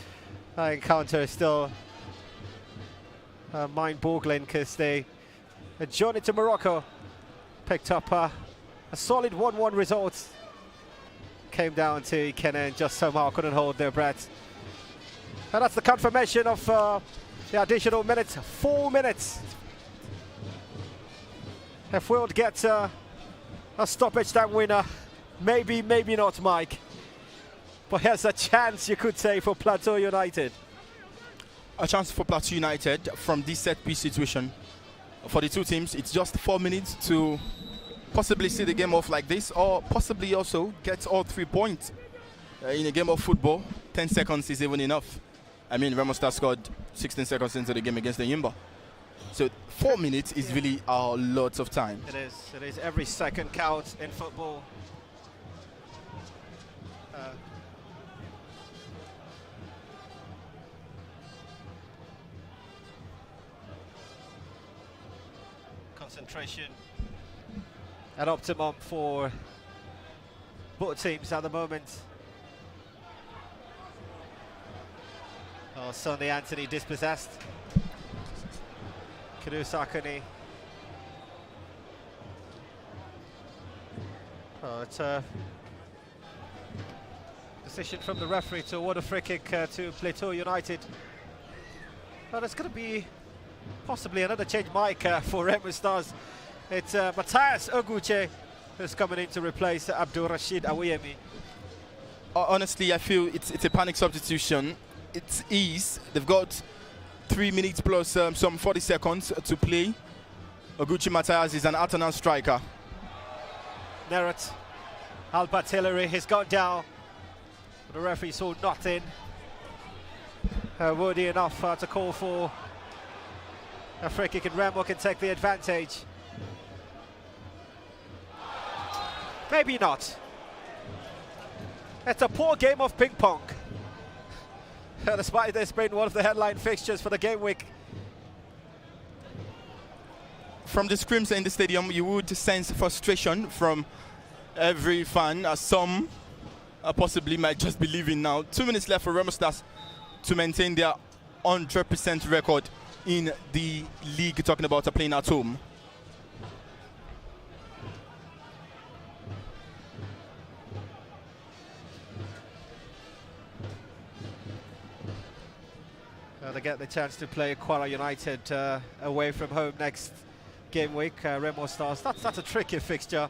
encounter is still mind-boggling, because they a journey to Morocco picked up a solid 1-1 result. Came down to Kenya and just somehow couldn't hold their breath. And that's the confirmation of the additional minutes. 4 minutes. If we'll get a stoppage time winner, maybe, maybe not, Mike. But here's a chance, you could say, for Plateau United. A chance for Plateau United from this set-piece situation. For the two teams, it's just 4 minutes to possibly see the game off like this, or possibly also get all 3 points. In a game of football, 10 seconds is even enough. I mean, Remo Stars scored 16 seconds into the game against the Yimba. So 4 minutes is really a lot of time. It is. It is. Every second counts in football. Concentration at optimum for both teams at the moment. Oh, Sonny Anthony dispossessed. Sakani. Oh, it's a decision from the referee to award a free kick to Plateau United. Well, there's going to be possibly another change, Mike, for Remo Stars. It's Matthias Oguche who's coming in to replace Abdul Rashid Awuyemi. Honestly, I feel it's a panic substitution. It's ease. They've got 3 minutes plus some 40 seconds to play. Oguchi Matthias is an out-and-out striker. Neret Albert Hillary has gone down. The referee saw nothing worthy enough to call for a free kick, and Remo can take the advantage. Maybe not. It's a poor game of ping pong. Despite this being one of the headline fixtures for the game week. From the screams in the stadium, you would sense frustration from every fan, some possibly might just be leaving now. 2 minutes left for Remo Stars to maintain their 100% record in the league, talking about playing at home. They get the chance to play Plateau United away from home next game week. Remo Stars, that's a tricky fixture.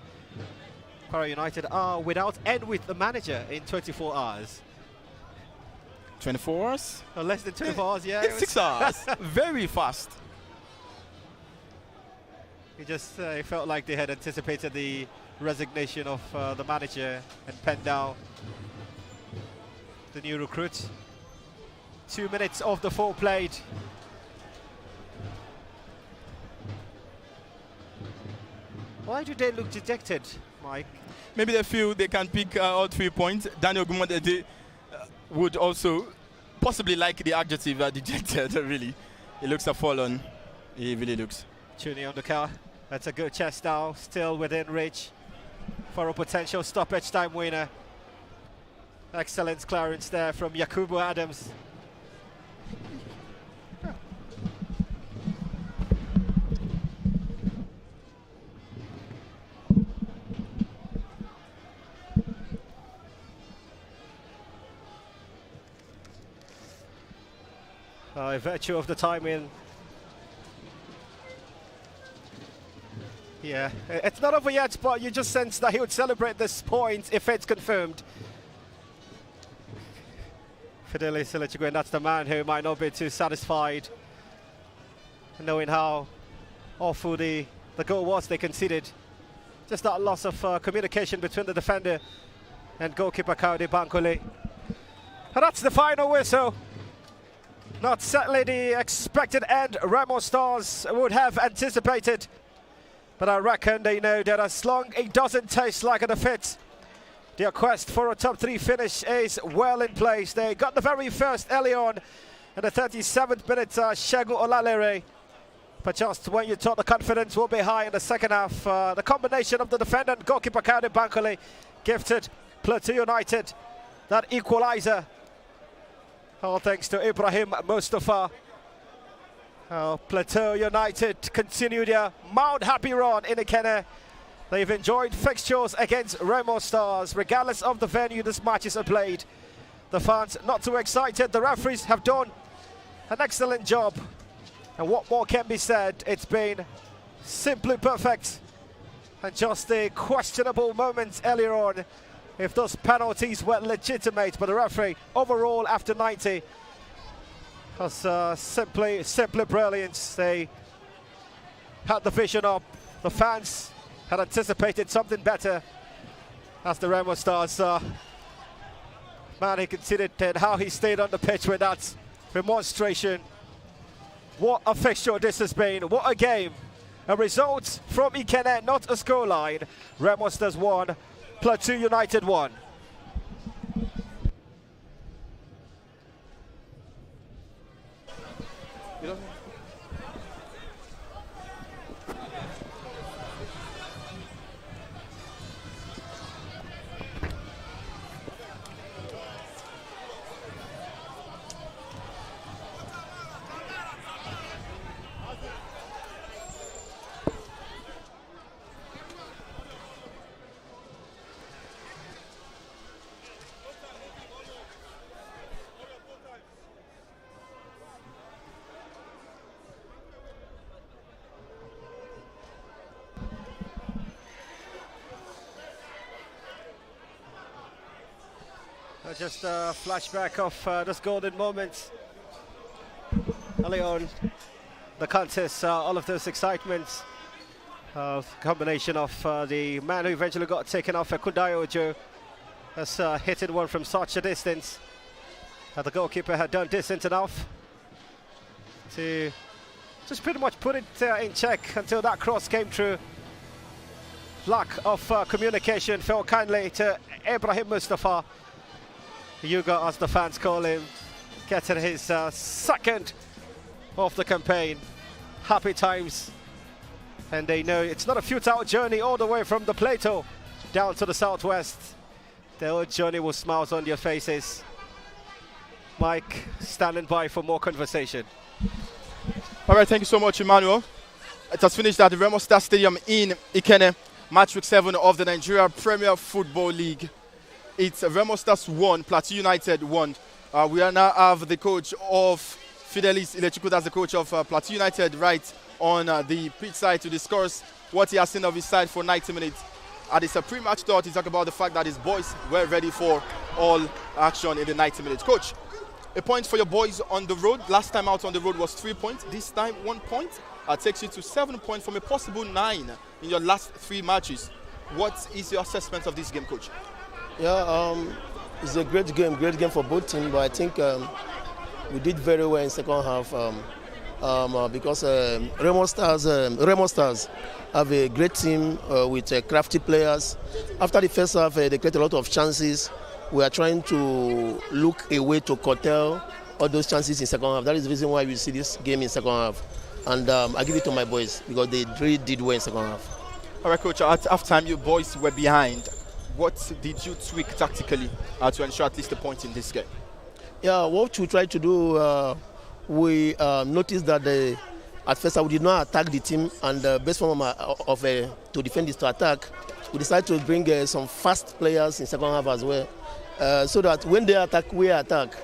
Plateau United are without and with the manager in 24 hours. 24 hours? Or less than 24 hours, yeah. It's 6 hours. Very fast. It just it felt like they had anticipated the resignation of the manager and penned down the new recruit. 2 minutes of the 4 played. Why do they look dejected, Mike? Maybe they feel they can pick all 3 points. Daniel Gumode would also possibly like the adjective dejected, really. He looks a fallen. He really looks. Tuning on the car. That's a good chest now, still within reach for a potential stoppage time winner. Excellent clearance there from Yakubu Adams. By virtue of the timing. Yeah, it's not over yet, but you just sense that he would celebrate this point if it's confirmed. Fidele Silichiguen, that's the man who might not be too satisfied knowing how awful the goal was they conceded. Just that loss of communication between the defender and goalkeeper Kaudi Bankole. And that's the final whistle. Not certainly the expected end Remo Stars would have anticipated. But I reckon they know that as long it doesn't taste like a defeat, their quest for a top 3 finish is well in place. They got the very first early on in the 37th minute, Segun Olalere. But just when you thought the confidence will be high in the second half, the combination of the defender and goalkeeper Kaudi Bankole gifted Plateau United that equalizer. All thanks to Ibrahim Mustafa. Plateau United continue their Mount Happy run in Ikenne. They've enjoyed fixtures against Remo Stars, regardless of the venue this matches are played. The fans not too excited. The referees have done an excellent job. And what more can be said? It's been simply perfect. And just the questionable moments earlier on, if those penalties were legitimate, but the referee overall after 90 was simply brilliant. They had the vision up. The fans had anticipated something better as the Remo Stars. Man, he considered how he stayed on the pitch with that remonstration. What a fixture this has been. What a game. A result from Ikenne, not a scoreline. Remo Stars 1, Plateau United 1. Just a flashback of those golden moments early on the contest, all of those excitements, combination of the man who eventually got taken off, Kundayo Ojo, has hitting one from such a distance. The goalkeeper had done decent enough to just pretty much put it in check until that cross came through. Lack of communication fell kindly to Ibrahim Mustafa. Yuga, as the fans call him, getting his second of the campaign. Happy times. And they know it's not a futile journey all the way from the Plateau down to the southwest. The old journey will smiles on your faces. Mike, standing by for more conversation. All right, thank you so much, Emmanuel. It has finished at the Remo Stars Stadium in Ikenne, match week 7 of the Nigeria Premier Football League. It's Remo Stars 1, Plateau United 1. We are now have the coach of Fidelis Ilechukwu, that's the coach of Plateau United, right on the pitch side to discuss what he has seen of his side for 90 minutes. At his pre-match thought, he talked about the fact that his boys were ready for all action in the 90 minutes. Coach, a point for your boys on the road. Last time out on the road was 3 points. This time 1 point takes you to 7 points from a possible 9 in your last 3 matches. What is your assessment of this game, coach? Yeah, it's a great game for both teams. But I think we did very well in second half because Remo Stars have a great team with crafty players. After the first half, they create a lot of chances. We are trying to look a way to curtail all those chances in second half. That is the reason why we see this game in second half. And I give it to my boys because they really did well in second half. All right, coach, at halftime, your boys were behind. What did you tweak tactically to ensure at least a point in this game? Yeah, what we tried to do, we noticed that at first we did not attack the team, and the best form to defend is to attack. We decided to bring some fast players in second half as well, so that when they attack, we attack.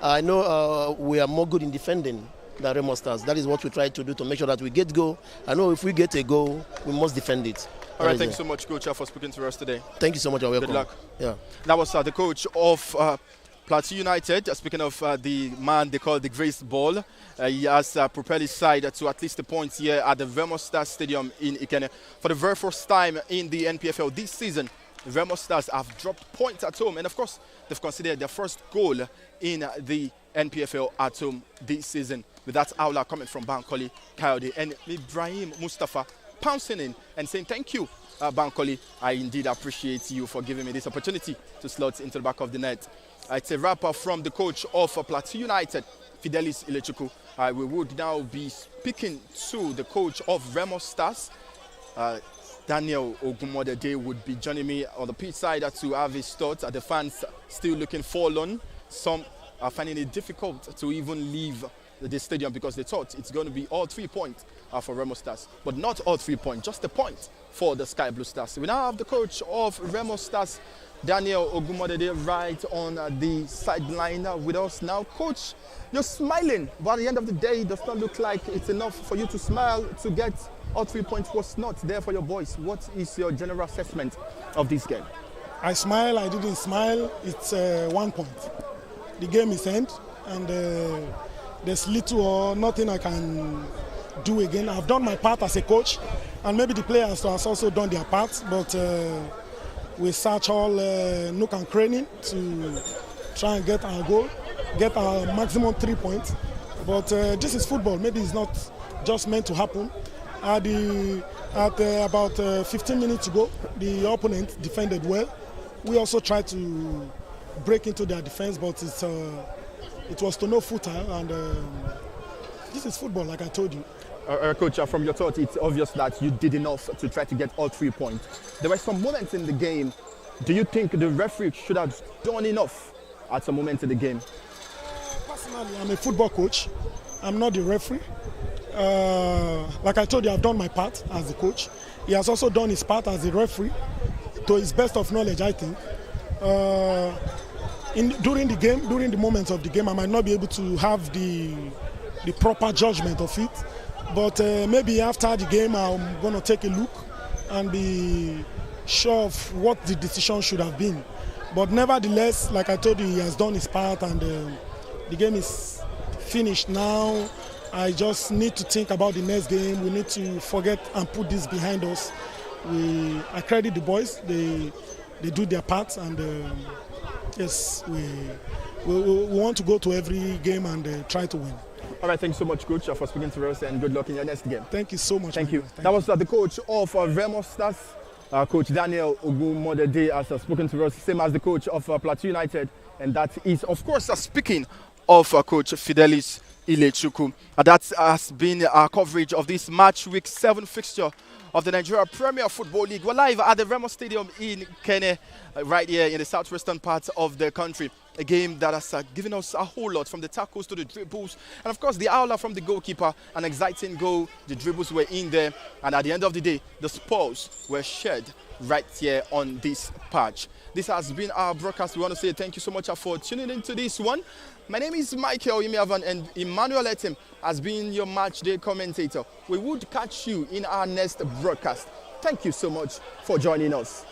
I know we are more good in defending than Remo Stars. That is what we try to do to make sure that we get goal. I know if we get a goal, we must defend it. All right, thank you so much, coach, for speaking to us today. Thank you so much. You're welcome. Good luck. Yeah. That was the coach of Plateau United. Speaking of the man they call the Grace Ball, he has propelled his side to at least a point here at the Remo Stars Stadium in Ikenne. For the very first time in the NPFL this season, the Remo Stars have dropped points at home, and of course, they've considered their first goal in the NPFL at home this season. With that howler coming from Bankole Kayode and Ibrahim Mustafa pouncing in and saying thank you, Bankole. I indeed appreciate you for giving me this opportunity to slot into the back of the net. It's a wrap-up from the coach of Plateau United, Fidelis Ilechukwu. We would now be speaking to the coach of Remo Stars. Daniel Ogumodede would be joining me on the pitch side to have his thoughts. The fans still looking forlorn. Some are finding it difficult to even leave the stadium because they thought it's going to be all 3 points for Remo Stars. But not all 3 points, just a point for the Sky Blue Stars. We now have the coach of Remo Stars, Daniel Ogumodede, right on the sideline with us now. Coach, you're smiling, but at the end of the day, it does not look like it's enough for you to smile to get all 3 points. Was not there for your boys. What is your general assessment of this game? I smile, I didn't smile. It's 1 point. The game is end, and there's little or nothing I can do again. I've done my part as a coach, and maybe the players have also done their part, but we search all nook and cranny to try and get our goal, get our maximum 3 points. But this is football. Maybe it's not just meant to happen. At about 15 minutes ago, the opponent defended well. We also tried to break into their defense, but it was to no footer, and this is football, like I told you. Coach, from your thought, it's obvious that you did enough to try to get all 3 points. There were some moments in the game. Do you think the referee should have done enough at some moments in the game? Personally, I'm a football coach. I'm not the referee. Like I told you, I've done my part as the coach. He has also done his part as the referee, to his best of knowledge, I think. During the game, during the moments of the game, I might not be able to have the proper judgment of it. But maybe after the game, I'm going to take a look and be sure of what the decision should have been. But nevertheless, like I told you, he has done his part, and the game is finished now. I just need to think about the next game. We need to forget and put this behind us. I credit the boys. They do their part, and yes, we want to go to every game and try to win. All right, thank you so much, Coach, for speaking to us, and good luck in your next game. Thank you so much. Thank you. That was the coach of Remo Stars, Coach Daniel Ogumodede, has spoken to us, same as the coach of Plateau United, and that is, of course, speaking of Coach Fidelis Ilechukwu. That has been our coverage of this match week 7 fixture of the Nigeria Premier Football League. We're live at the Remo Stadium in Kene, right here in the southwestern part of the country. A game that has given us a whole lot, from the tackles to the dribbles, and of course the howler from the goalkeeper. An exciting goal, the dribbles were in there, and at the end of the day, the spoils were shared right here on this patch. This has been our broadcast. We want to say thank you so much for tuning into this one. My name is Michael Imiavan, and Emmanuel Etim has been your match day commentator. We would catch you in our next broadcast. Thank you so much for joining us.